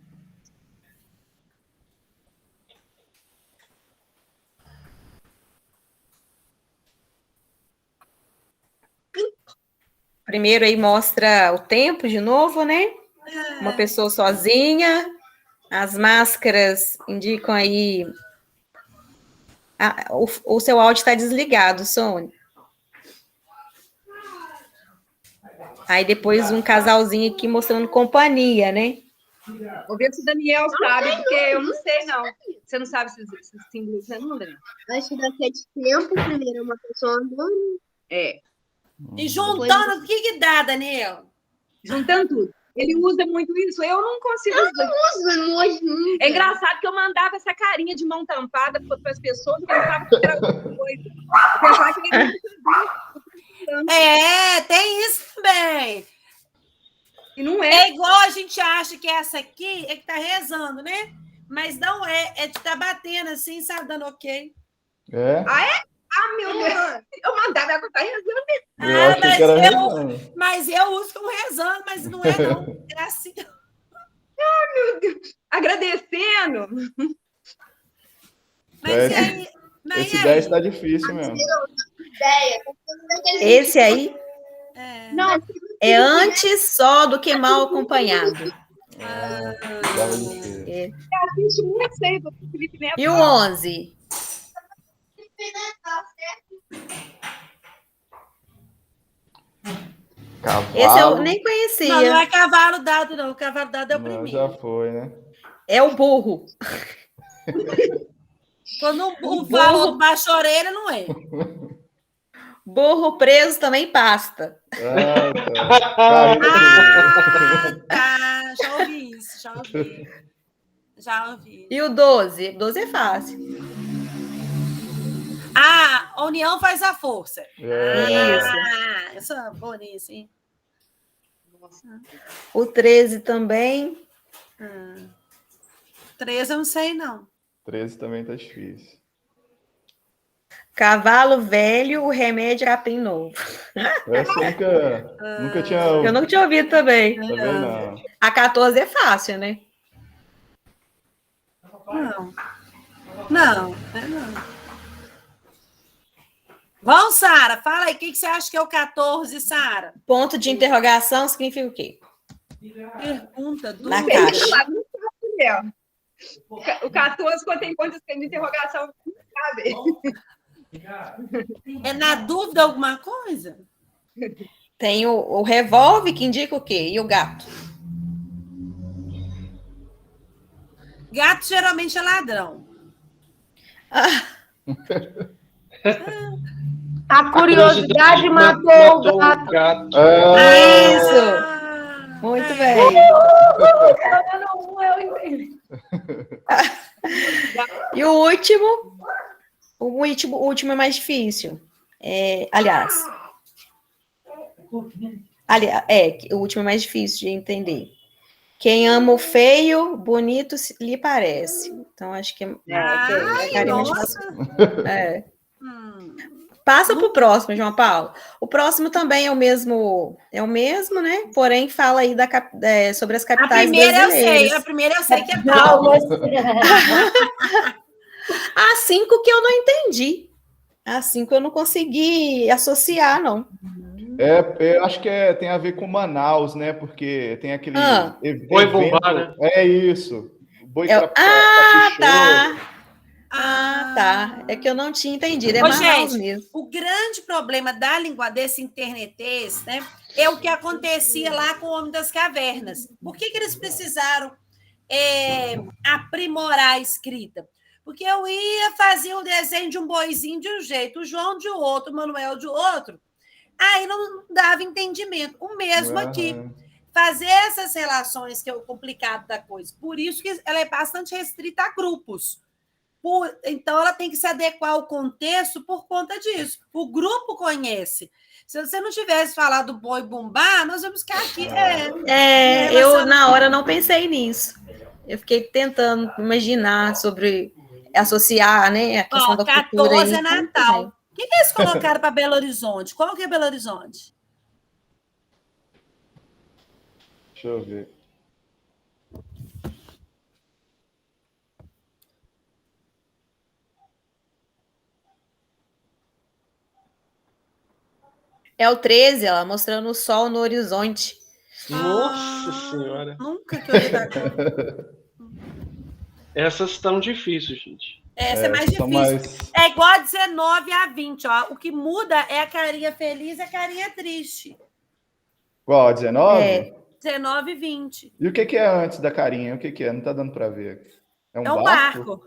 Primeiro aí mostra o tempo de novo, né? Uma pessoa sozinha. As máscaras indicam aí... o seu áudio está desligado, Sônia. Aí depois um casalzinho aqui mostrando companhia, né? Vou ver se o Daniel sabe, porque eu não sei, não. Você não sabe se símbolos não, Daniel? Acho que daqui de tempo, primeiro uma pessoa andando. É. E juntando, o que dá, Daniel? Juntando tudo. Ele usa muito isso, eu não consigo. Eu não uso emoji nunca. É engraçado que eu mandava essa carinha de mão tampada para as pessoas, que eu não sabia que era outra coisa. Eu pensava que ele tem isso também. E não é. É igual a gente acha que essa aqui é que tá rezando, né? Mas não é. É de estar batendo assim, sabe? Dando ok. É? Ah, é? Ah, meu Deus. Eu mandava ela estar rezando. Eu achei que era rezando. Mas eu uso como rezando, mas não é, não. É assim. Ah, meu Deus. Agradecendo. Mas e aí? Esse 10 tá difícil mesmo. Esse aí Não, é antes só do que mal acompanhado. Tava difícil. Assiste muito sei do Felipe Neto. E o 11? Cavalo. Esse eu nem conhecia. Não é cavalo dado, não. O cavalo dado é o primeiro. Já foi, né? É o burro. Quando o burro fala baixa a orelha, não é. Burro preso também pasta. Tá. Já ouvi isso, já ouvi. E o 12? O 12 é fácil. A união faz a força. Isso. Eu sou boa nisso, hein? O 13 também. 13 eu não sei, não. 13 também tá difícil. Cavalo velho, o remédio capim novo. Essa eu nunca tinha ouvido. Eu nunca tinha ouvido também. Também não. A 14 é fácil, né? Não. Vamos, Sara, fala aí, o que você acha que é o 14, Sara? Ponto de interrogação significa o quê? Pergunta do... Na caixa. O 14, quando tem pontos de interrogação, não sabe. É na dúvida alguma coisa? Tem o revólver, que indica o quê? E o gato? Gato geralmente é ladrão. A curiosidade matou o gato. Isso! Muito bem. E o último é mais difícil. O último é mais difícil de entender. Quem ama o feio, bonito lhe parece. Então, acho que Passa para o próximo, João Paulo. O próximo também é o mesmo, né? Porém, fala aí sobre as capitais brasileiras. A primeira eu sei que é Palmas. A 5 que eu não entendi. A 5 eu não consegui associar, não. Eu acho que tem a ver com Manaus, né? Porque tem aquele evento... Boi bombar, né? É isso. Boi tá. É que eu não tinha entendido. É Ô, Manaus gente, mesmo. o grande problema da língua desse internetês, né, é o que acontecia lá com o Homem das Cavernas. Por que eles precisaram aprimorar a escrita? Porque eu ia fazer um desenho de um boizinho de um jeito, o João de outro, o Manuel de outro. Aí não dava entendimento. O mesmo aqui. Fazer essas relações, que é o complicado da coisa. Por isso que ela é bastante restrita a grupos. Então, ela tem que se adequar ao contexto por conta disso. O grupo conhece. Se você não tivesse falado do boi bumbá, nós vamos ficar aqui. Eu, na hora, não pensei nisso. Eu fiquei tentando imaginar sobre associar, né, a questão da cultura. 14 é Natal. O que eles colocaram para Belo Horizonte? Qual que é Belo Horizonte? Deixa eu ver. É o 13, ela mostrando o sol no horizonte. Nossa Senhora. Nunca que eu ia dar conta. Essas estão difíceis, gente. Essa é mais difícil. É igual a 19 a 20, ó. O que muda é a carinha feliz e a carinha triste. Qual, a 19? 19 e 20. E o que é antes da carinha? O que é? Não tá dando para ver. É um barco?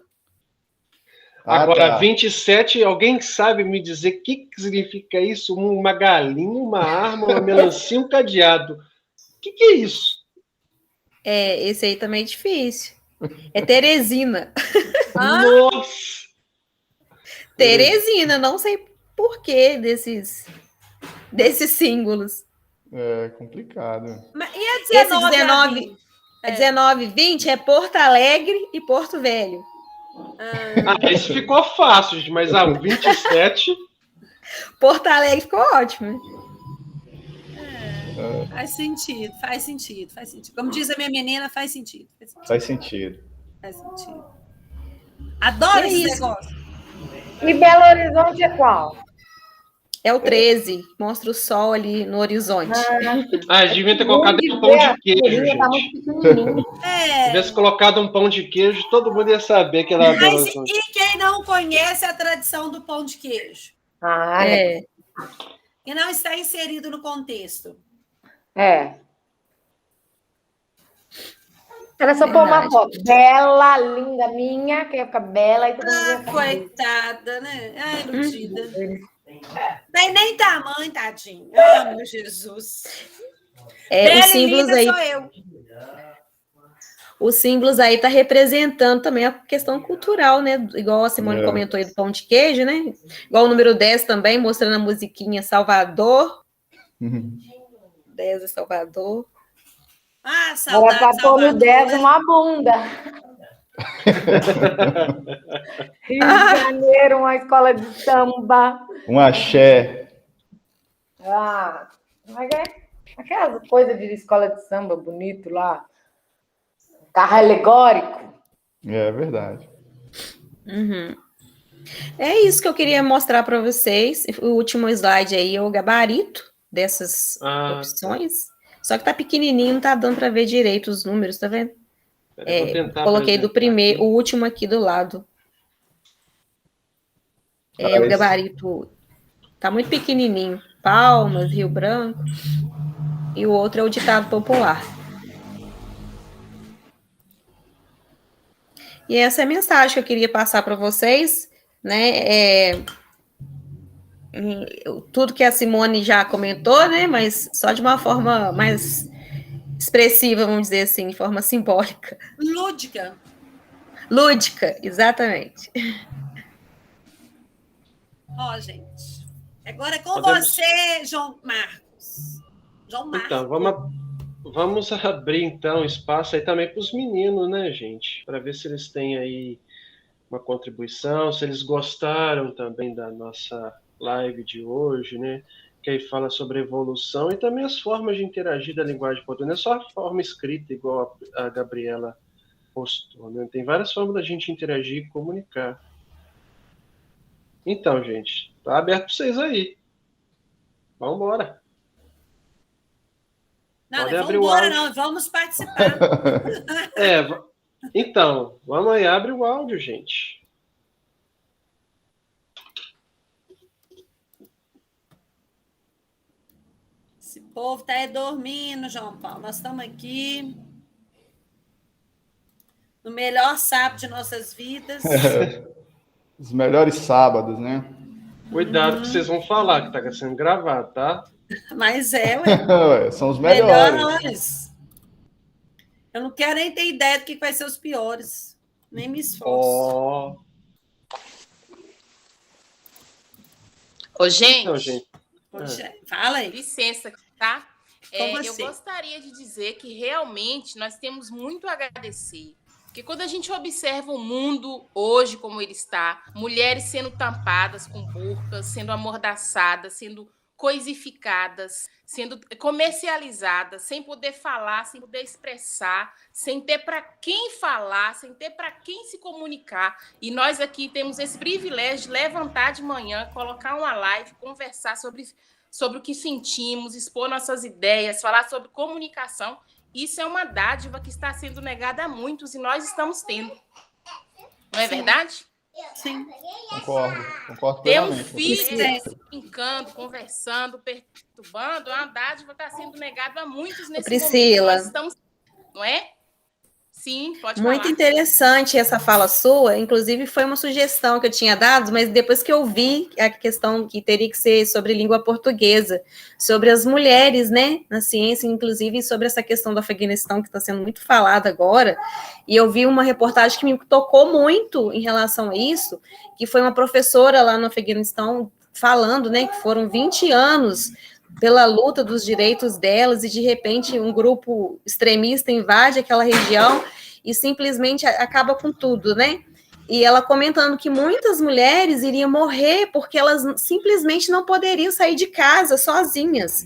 Agora, tá. 27, alguém sabe me dizer o que significa isso? Uma galinha, uma arma, uma melancia, um cadeado. O que é isso? Esse aí também é difícil. É Teresina. Nossa! Teresina, não sei por que desses símbolos. É complicado. E a 19? A 19, 20 é Porto Alegre e Porto Velho. Esse ficou fácil, mas o 27... Porto Alegre ficou ótimo. Faz sentido. Como diz a minha menina, faz sentido. Faz sentido. Adoro esse negócio. E Belo Horizonte é qual? É o 13, mostra o sol ali no horizonte. Devia ter colocado um pão de queijo, gente. Se tivesse colocado um pão de queijo, todo mundo ia saber que era Belo Horizonte. E quem não conhece a tradição do pão de queijo? E não está inserido no contexto. Era só pôr uma foto. Bela, linda, minha, que ia ficar bela. E coitada, né? Ai, iludida. Nem tamanho, tadinho. Meu Jesus. Os símbolos aí. Sou eu. Os símbolos aí tá representando também a questão cultural, né? Igual a Simone comentou aí do pão de queijo, né? Igual o número 10 também, mostrando a musiquinha Salvador. 10 é Salvador. Saudade. Era para pôr no 10 uma bunda. Rio de Janeiro, uma escola de samba. Um axé. Aquelas coisas de escola de samba bonito lá. Carro alegórico. É verdade. É isso que eu queria mostrar para vocês. O último slide aí é o gabarito dessas opções. Só que tá pequenininho, não tá dando para ver direito os números, tá vendo? Coloquei do primeiro, o último aqui do lado. O gabarito tá muito pequenininho. Palmas, Rio Branco. E o outro é o ditado popular. E essa é a mensagem que eu queria passar para vocês, né? Tudo que a Simone já comentou, né? Mas só de uma forma mais expressiva, vamos dizer assim, de forma simbólica. Lúdica, exatamente. Gente. Agora é com você, João Marcos. Então, vamos abrir, então, espaço aí também para os meninos, né, gente? Para ver se eles têm aí uma contribuição, se eles gostaram também da nossa live de hoje, né? Que aí fala sobre evolução e também as formas de interagir da linguagem portuguesa. Não é só a forma escrita, igual a Gabriela postou, né? Tem várias formas da gente interagir e comunicar. Então, gente, tá aberto para vocês aí. Vamos embora. Não vamos embora, não. Vamos participar. Então, vamos aí, abre o áudio, gente. Esse povo tá dormindo, João Paulo. Nós estamos aqui no melhor sábado de nossas vidas. Os melhores sábados, né? Cuidado que vocês vão falar, que está sendo gravado, tá? Mas são os melhores. Eu não quero nem ter ideia do que vai ser os piores. Nem me esforço. Ô, gente, Então, gente. Fala aí. Licença, tá? Com Eu você. gostaria de dizer que realmente nós temos muito a agradecer. Porque quando a gente observa o mundo hoje como ele está, mulheres sendo tampadas com burcas, sendo amordaçadas, sendo coisificadas, sendo comercializadas, sem poder falar, sem poder expressar, sem ter para quem falar, sem ter para quem se comunicar. E nós aqui temos esse privilégio de levantar de manhã, colocar uma live, conversar sobre o que sentimos, expor nossas ideias, falar sobre comunicação. Isso é uma dádiva que está sendo negada a muitos e nós estamos tendo. Não é verdade? Sim. Concordo Ter um plenamente. filho brincando, conversando, perturbando, é uma dádiva que está sendo negada a muitos nesse Priscila. momento. Nós estamos, não é? Sim, pode Muito falar. interessante essa fala sua, inclusive foi uma sugestão que eu tinha dado, mas depois que eu vi a questão que teria que ser sobre língua portuguesa, sobre as mulheres, né, na ciência, inclusive sobre essa questão do Afeganistão, que está sendo muito falada agora, e eu vi uma reportagem que me tocou muito em relação a isso, que foi uma professora lá no Afeganistão falando, né, que foram 20 anos pela luta dos direitos delas, e de repente um grupo extremista invade aquela região e simplesmente acaba com tudo, né? E ela comentando que muitas mulheres iriam morrer porque elas simplesmente não poderiam sair de casa sozinhas.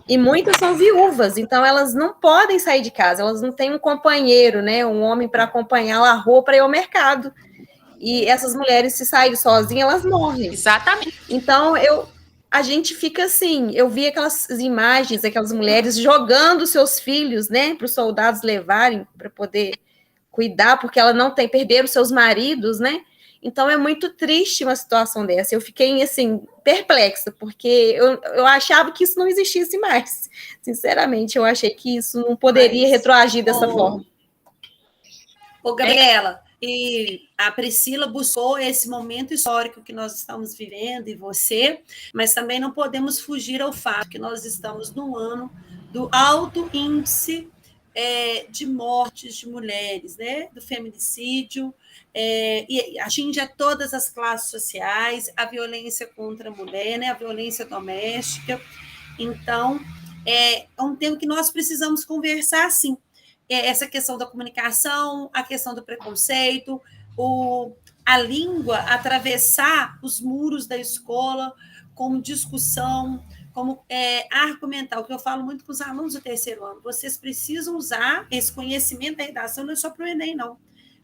E muitas são viúvas, então elas não podem sair de casa, elas não têm um companheiro, né? Um homem para acompanhá-la à rua para ir ao mercado. E essas mulheres, se saírem sozinhas, elas morrem. Exatamente. Então, a gente fica assim, eu vi aquelas imagens, aquelas mulheres jogando seus filhos, né, para os soldados levarem, para poder cuidar, porque ela não tem, perderam seus maridos, né, então é muito triste uma situação dessa. Eu fiquei, assim, perplexa, porque eu achava que isso não existisse mais, sinceramente, eu achei que isso não poderia retroagir dessa forma. Ô, Gabriela, e a Priscila buscou esse momento histórico que nós estamos vivendo, e você, mas também não podemos fugir ao fato que nós estamos no ano do alto índice de mortes de mulheres, né? Do feminicídio, e atinge a todas as classes sociais, a violência contra a mulher, né? A violência doméstica. Então, é um tema que nós precisamos conversar, sim. Essa questão da comunicação, a questão do preconceito, a língua atravessar os muros da escola como discussão, como argumentar. O que eu falo muito com os alunos do terceiro ano, vocês precisam usar esse conhecimento da redação, não é só para o Enem, não.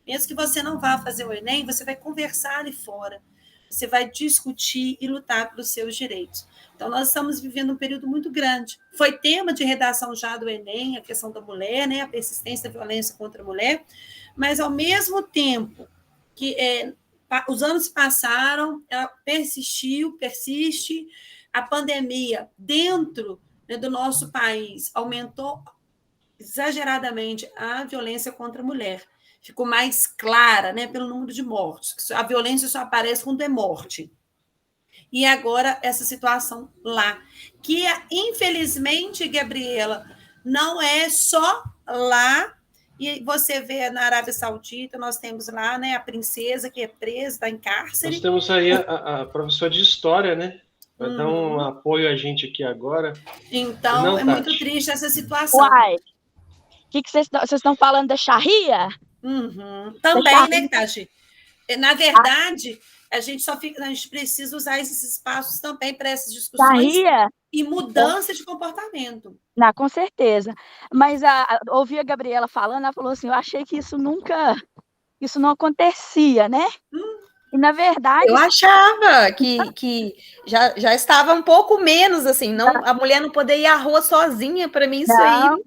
Mesmo que você não vá fazer o Enem, você vai conversar ali fora, você vai discutir e lutar pelos seus direitos. Então, nós estamos vivendo um período muito grande. Foi tema de redação já do Enem, a questão da mulher, né, a persistência da violência contra a mulher, mas, ao mesmo tempo que os anos passaram, ela persiste, a pandemia dentro, né, do nosso país aumentou exageradamente a violência contra a mulher. Ficou mais clara, né, pelo número de mortes. A violência só aparece quando é morte. E agora essa situação lá, que infelizmente, Gabriela, não é só lá, e você vê na Arábia Saudita, nós temos lá, né, a princesa que é presa, está em cárcere. Nós temos aí a professora de história, né? Vai dar um apoio a gente aqui agora. Então, não, muito triste essa situação. Uai, o que vocês estão falando da Sharia? Também, né, Tati? Na verdade, a gente precisa usar esses espaços também para essas discussões e mudança de comportamento. Não, com certeza. Mas ouvi a Gabriela falando, ela falou assim, eu achei que isso não acontecia, né? E, na verdade... Eu achava que já estava um pouco menos, assim, não, a mulher não poder ir à rua sozinha, para mim isso aí...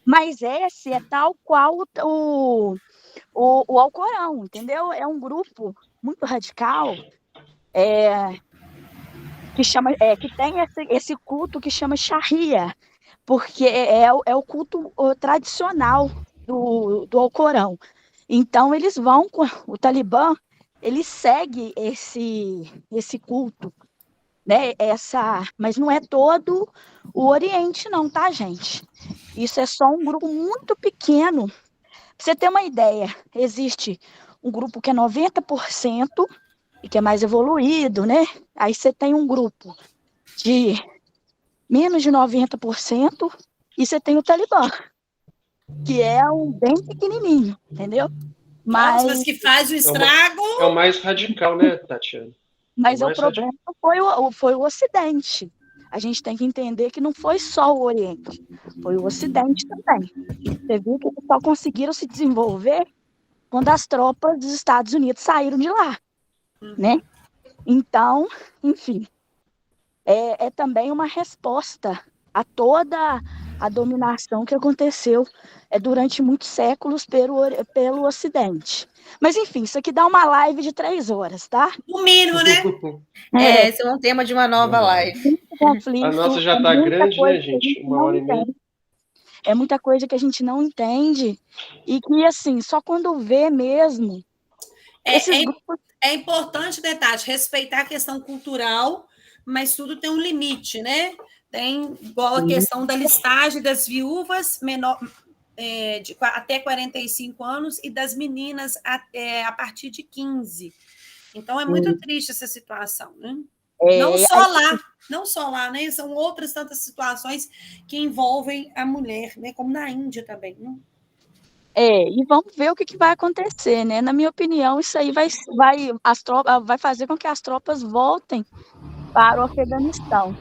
Mas esse é tal qual o Alcorão, entendeu? É um grupo muito radical, que tem esse culto que chama Sharia, porque é o culto tradicional do Alcorão. Então, eles vão com o Talibã, ele segue esse culto, né? Mas não é todo o Oriente, não, tá, gente? Isso é só um grupo muito pequeno. Pra você ter uma ideia, existe um grupo que é 90% e que é mais evoluído, né? Aí você tem um grupo de menos de 90% e você tem o Talibã, que é um bem pequenininho, entendeu? Mas que faz o estrago... É o mais radical, né, Tatiana? Mas o problema foi o Ocidente. A gente tem que entender que não foi só o Oriente, foi o Ocidente também. Você viu que eles só conseguiram se desenvolver quando as tropas dos Estados Unidos saíram de lá, né? Então, enfim, é também uma resposta a toda a dominação que aconteceu durante muitos séculos pelo Ocidente. Mas, enfim, isso aqui dá uma live de 3 horas, tá? No mínimo, né? Esse é um tema de uma nova live. A nossa já está grande, né, gente? 1h30. É muita coisa que a gente não entende e que, assim, só quando vê mesmo... É importante, né, Tati, respeitar a questão cultural, mas tudo tem um limite, né? Tem igual a questão da listagem das viúvas até 45 anos e das meninas a partir de 15. Então, é muito triste essa situação, né? Não só lá, né? São outras tantas situações que envolvem a mulher, né? Como na Índia também, né? E vamos ver o que vai acontecer, né? Na minha opinião, isso aí vai fazer com que as tropas voltem para o Afeganistão.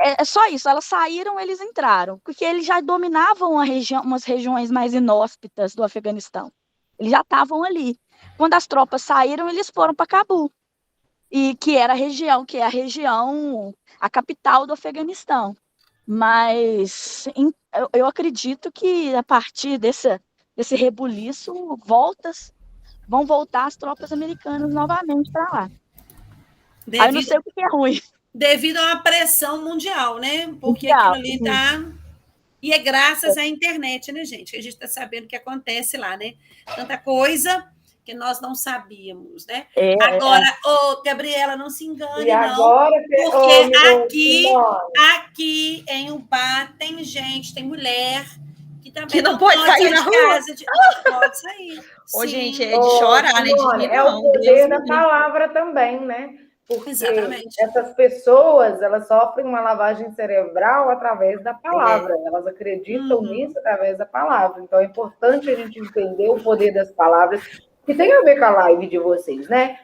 É só isso, elas saíram, eles entraram, porque eles já dominavam umas regiões mais inóspitas do Afeganistão. Eles já estavam ali. Quando as tropas saíram, eles foram para Cabul, e que é a capital do Afeganistão. Mas eu acredito que a partir desse rebuliço, vão voltar as tropas americanas novamente para lá. Aí eu não sei o que é ruim. Devido a uma pressão mundial, né? Porque aquilo ali está... E é graças à internet, né, gente? Que a gente está sabendo o que acontece lá, né? Tanta coisa que nós não sabíamos, né? Agora, Gabriela, não se engane, agora, não. Porque aqui em Ubá tem mulher que também que não pode sair na rua. Não pode sair. Gente, é de chorar, né? De é o poder da palavra também, né? Porque essas pessoas, elas sofrem uma lavagem cerebral através da palavra. Elas acreditam nisso através da palavra. Então, é importante a gente entender o poder das palavras, que tem a ver com a live de vocês, né?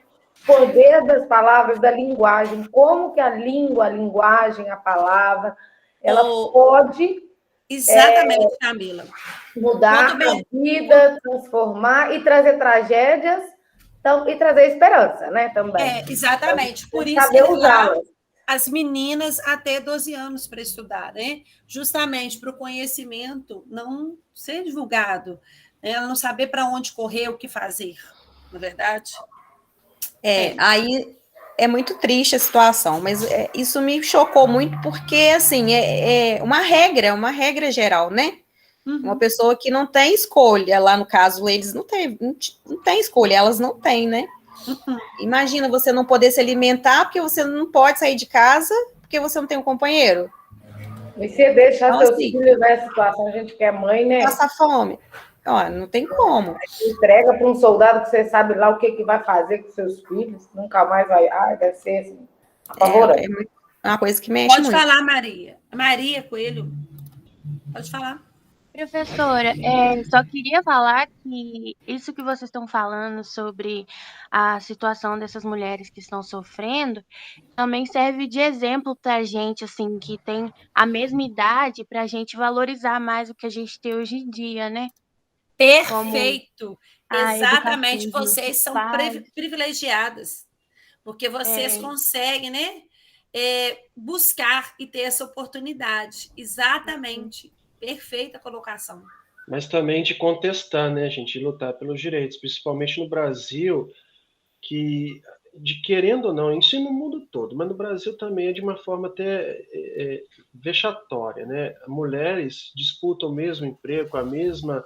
Poder das palavras, da linguagem, como que a linguagem, a palavra, ela pode... Exatamente, Camila. Mudar a vida, transformar e trazer tragédias e trazer esperança, né, também. Exatamente. Por isso as meninas até 12 anos para estudar, né? Justamente para o conhecimento não ser divulgado, né? Ela não saber para onde correr, o que fazer, não é verdade? Aí é muito triste a situação, mas isso me chocou muito porque, assim, é uma regra geral, né? Uma pessoa que não tem escolha, lá no caso, eles não têm escolha, elas não têm, né? Imagina você não poder se alimentar porque você não pode sair de casa porque você não tem um companheiro. E você deixar seus filhos nessa situação, a gente que é mãe, né? Passar fome. Não tem como. Entrega para um soldado que você sabe lá o que vai fazer com seus filhos, nunca mais vai... deve ser assim, apavorante. É uma coisa que mexe muito. Pode falar, Maria. Maria Coelho. Pode falar. Professora, só queria falar que isso que vocês estão falando sobre a situação dessas mulheres que estão sofrendo também serve de exemplo para a gente, assim, que tem a mesma idade, para a gente valorizar mais o que a gente tem hoje em dia, né? Perfeito! Exatamente, vocês são privilegiadas, porque vocês conseguem, né, buscar e ter essa oportunidade. Exatamente. Perfeita colocação. Mas também de contestar, né, gente, de lutar pelos direitos, principalmente no Brasil, que, querendo ou não, isso no mundo todo, mas no Brasil também é de uma forma até vexatória, né? Mulheres disputam o mesmo emprego, a mesma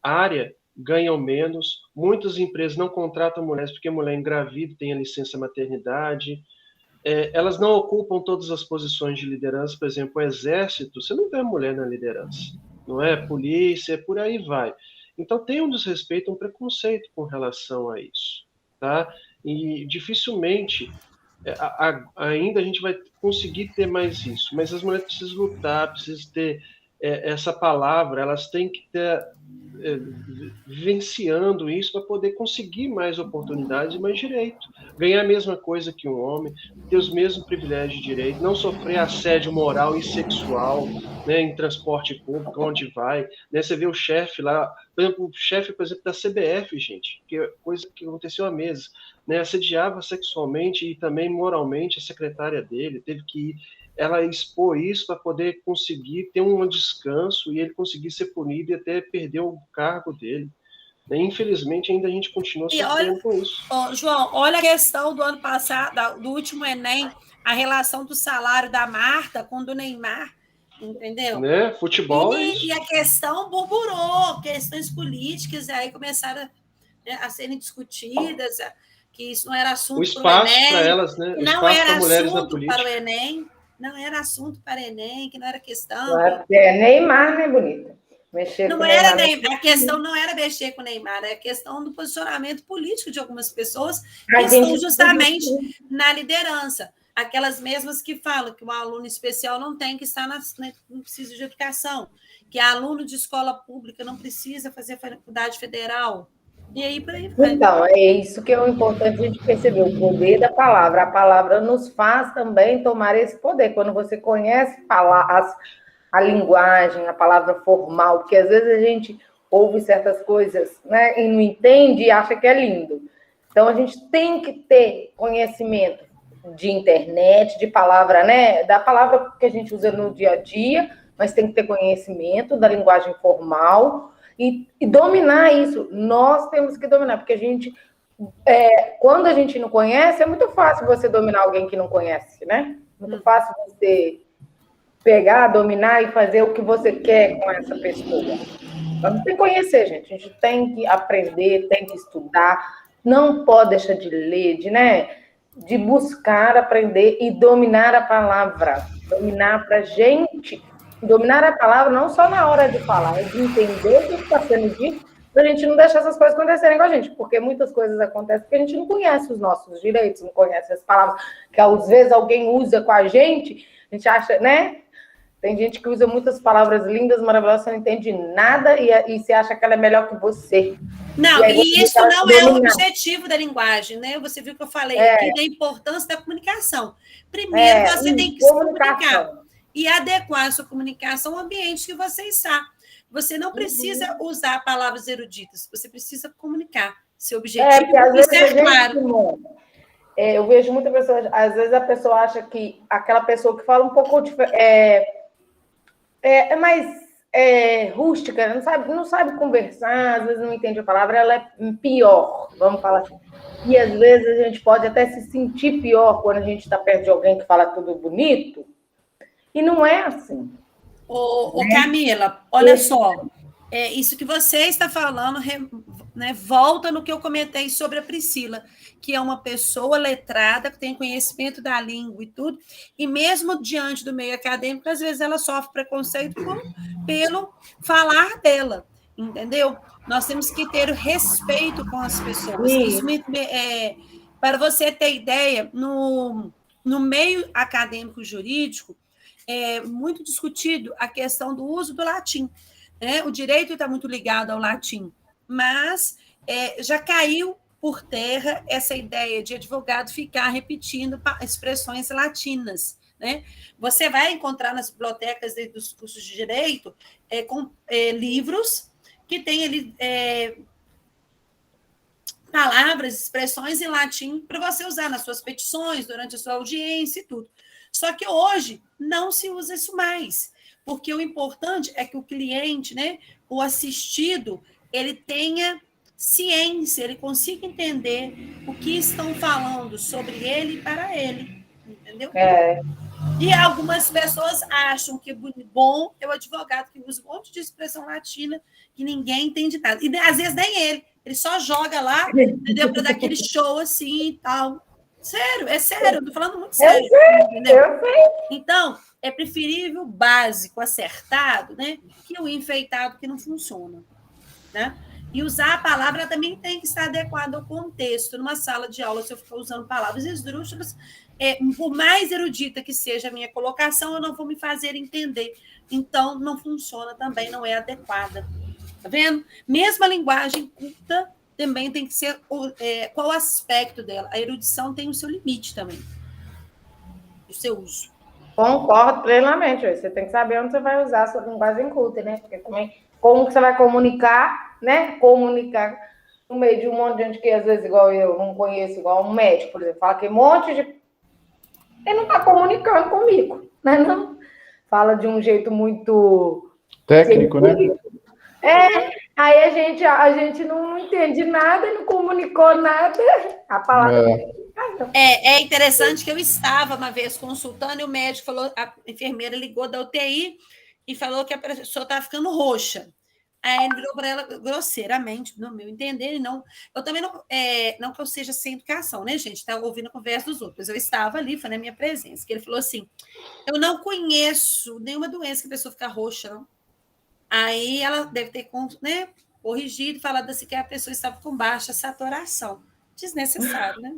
área, ganham menos, muitas empresas não contratam mulheres porque mulher engravida tem a licença maternidade, elas não ocupam todas as posições de liderança, por exemplo, o exército, você não vê mulher na liderança, não é? Polícia, por aí vai. Então tem um desrespeito, um preconceito com relação a isso, tá? E dificilmente ainda a gente vai conseguir ter mais isso, mas as mulheres precisam lutar, precisam ter essa palavra, elas têm que ter vivenciando isso para poder conseguir mais oportunidades e mais direito, ganhar a mesma coisa que um homem, ter os mesmos privilégios de direito, não sofrer assédio moral e sexual, né, em transporte público, onde vai, né, você vê o chefe lá, por exemplo, o chefe, por exemplo, da CBF, gente, que é coisa que aconteceu há meses, né, assediava sexualmente e também moralmente a secretária dele, teve que ir, ela expor isso para poder conseguir ter um descanso e ele conseguir ser punido e até perder o cargo dele. Infelizmente, ainda a gente continua sofrendo com isso. João, olha a questão do ano passado, do último Enem, a relação do salário da Marta com o do Neymar, entendeu? Né? Futebol e a questão burburou, questões políticas aí começaram a serem discutidas, que isso não era assunto para o Enem. O espaço para elas, né? Não era assunto para o Enem. Não era assunto para Enem, que não era questão. Neymar, né, bonita? Mexer não com era Neymar. A questão não era mexer com o Neymar, era a questão do posicionamento político de algumas pessoas que estão justamente na liderança. Aquelas mesmas que falam que o aluno especial não tem que estar não precisa de educação, que aluno de escola pública não precisa fazer faculdade federal. E aí, por aí vai. Então, é isso que é o importante a gente perceber, o poder da palavra. A palavra nos faz também tomar esse poder. Quando você conhece a linguagem, a palavra formal, porque às vezes a gente ouve certas coisas, né, e não entende e acha que é lindo. Então, a gente tem que ter conhecimento de internet, de palavra, né, da palavra que a gente usa no dia a dia, mas tem que ter conhecimento da linguagem formal, e dominar isso. Nós temos que dominar, porque a gente, quando a gente não conhece, é muito fácil você dominar alguém que não conhece, né? Muito fácil você pegar, dominar e fazer o que você quer com essa pessoa. Mas não tem que conhecer, gente. A gente tem que aprender, tem que estudar, não pode deixar de ler, de buscar, aprender e dominar a palavra. Dominar para a gente. Dominar a palavra não só na hora de falar, é de entender o que está sendo dito, para a gente não deixar essas coisas acontecerem com a gente, porque muitas coisas acontecem porque a gente não conhece os nossos direitos, não conhece as palavras, que às vezes alguém usa com a gente acha, né? Tem gente que usa muitas palavras lindas, maravilhosas, você não entende nada e você acha que ela é melhor que você. Não, e isso não é o objetivo da linguagem, né? Você viu que eu falei aqui da importância da comunicação. Primeiro, você tem que se comunicar e adequar a sua comunicação ao ambiente que você está. Você não precisa usar palavras eruditas, você precisa comunicar. Seu objetivo é ser claro. Eu vejo muita pessoa, às vezes a pessoa acha que aquela pessoa que fala um pouco mais rústica, não sabe conversar, às vezes não entende a palavra, ela é pior, vamos falar assim. E às vezes a gente pode até se sentir pior quando a gente está perto de alguém que fala tudo bonito, e não é assim. Camila, olha só, isso que você está falando, né, volta no que eu comentei sobre a Priscila, que é uma pessoa letrada, que tem conhecimento da língua e tudo, e mesmo diante do meio acadêmico, às vezes ela sofre preconceito pelo falar dela, entendeu? Nós temos que ter o respeito com as pessoas. Isso para você ter ideia, no meio acadêmico jurídico, é muito discutido a questão do uso do latim. Né? O direito está muito ligado ao latim, mas já caiu por terra essa ideia de advogado ficar repetindo expressões latinas. Né? Você vai encontrar nas bibliotecas dos cursos de direito livros que têm ali palavras, expressões em latim para você usar nas suas petições, durante a sua audiência e tudo. Só que hoje não se usa isso mais, porque o importante é que o cliente, né, o assistido, ele tenha ciência, ele consiga entender o que estão falando sobre ele e para ele, entendeu? E algumas pessoas acham que bom é o advogado que usa um monte de expressão latina que ninguém entende nada. E às vezes nem ele só joga lá, entendeu? Para dar aquele show assim e tal. Sério, eu tô falando muito sério. Eu sei. Então, é preferível o básico, acertado, né, que o enfeitado que não funciona. Né? E usar a palavra também tem que estar adequada ao contexto. Numa sala de aula, se eu ficar usando palavras esdrúxulas, por mais erudita que seja a minha colocação, eu não vou me fazer entender. Então, não funciona também, não é adequada. Tá vendo? Mesmo a linguagem culta também tem que ser qual o aspecto dela. A erudição tem o seu limite também. O seu uso. Concordo plenamente. Você tem que saber onde você vai usar a sua linguagem culta, né? Porque também, como que você vai comunicar, né? Comunicar no meio de um monte de gente que, às vezes, igual eu, não conheço, igual um médico, por exemplo, fala que um monte de... Ele não está comunicando comigo, né? Não. Fala de um jeito muito... técnico, né? Aí a gente não entende nada, não comunicou nada. A palavra... É interessante que eu estava uma vez consultando e o médico falou, a enfermeira ligou da UTI e falou que a pessoa estava ficando roxa. Aí ele virou para ela grosseiramente, no meu entender, eu também não que eu seja sem educação, né, gente? Estava ouvindo a conversa dos outros. Eu estava ali, foi na minha presença, que ele falou assim: eu não conheço nenhuma doença que a pessoa fica roxa, não. Aí ela deve ter corrigido, falado assim que a pessoa estava com baixa saturação. Desnecessário, né?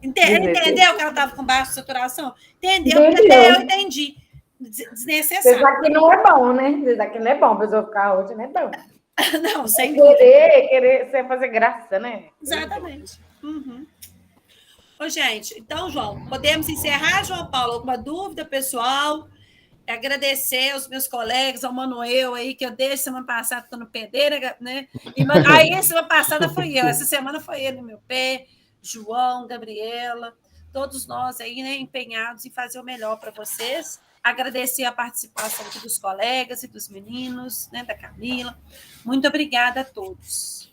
Entendeu que ela estava com baixa saturação? Entendeu? Até eu entendi. Desnecessário. Apesar que não é bom, né? Apesar que não é bom, a pessoa ficar roxa não é bom. Não, sem dúvida. Querer fazer graça, né? Exatamente. Uhum. Ô, gente, então, João, podemos encerrar, João Paulo? Alguma dúvida, pessoal? Agradecer aos meus colegas, ao Manuel aí, que eu desde semana passada tô no pé dele, né? Aí, semana passada foi eu, essa semana foi ele no meu pé, João, Gabriela, todos nós aí, né, empenhados em fazer o melhor para vocês. Agradecer a participação aqui dos colegas e dos meninos, né, da Camila. Muito obrigada a todos.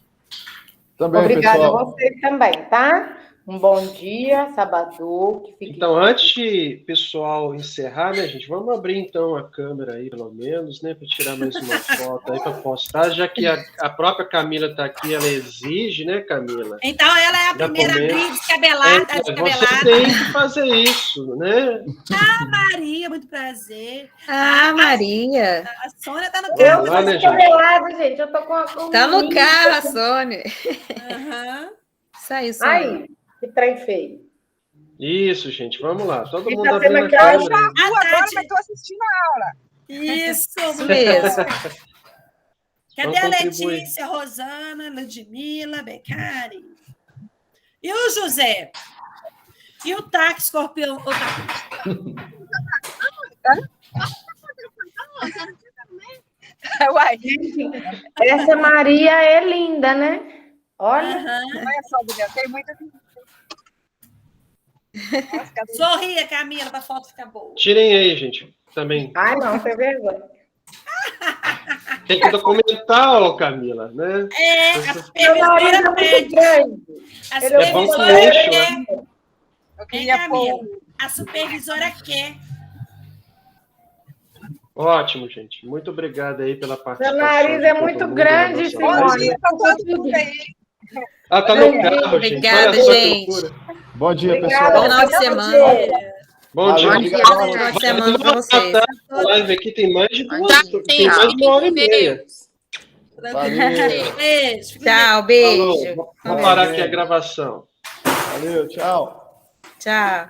Também, obrigada pessoal. a vocês também, tá? Um bom dia, sábado. Então, antes de pessoal encerrar, né, gente, vamos abrir então a câmera aí, pelo menos, né, para tirar mais uma foto aí para postar, já que a própria Camila está aqui, ela exige, né, Camila? Então, ela é a primeira atriz descabelada. Você tem que fazer isso, né? Maria, muito prazer. Maria. A Sônia está no carro. Eu tô descabelada, gente. Eu tô com tá no carro, a Sônia. Isso aí, Sônia. Aí, que trem feio. Isso, gente, vamos lá. Todo mundo tá abrindo a câmera. câmera. Agora eu estou assistindo a aula. Isso mesmo. Cadê a Letícia, Rosana, Ludmila, Beccari? E o José? E o táxi, escorpião? Uai. Essa Maria é linda, né? Olha. Olha só, Guilherme, tem muita... Sorria, Camila, para a foto ficar boa. Tirem aí, gente, também. Ai, não, tem vergonha. Tem que documentar, ó, Camila, né? A supervisora pede. É bom que enche, Camila, a supervisora quer. Ótimo, gente. Muito obrigado aí pela participação. Seu nariz é muito grande, Simone. Tá no carro, gente. Obrigada, gente. Bom dia, Obrigada, pessoal. Bom final de semana. Bom dia. Bom final de semana para vocês. A live aqui tem mais de tem mais de 1h30. Valeu. Beijo. Tchau, beijo. Vamos parar aqui a gravação. Valeu, tchau. Tchau.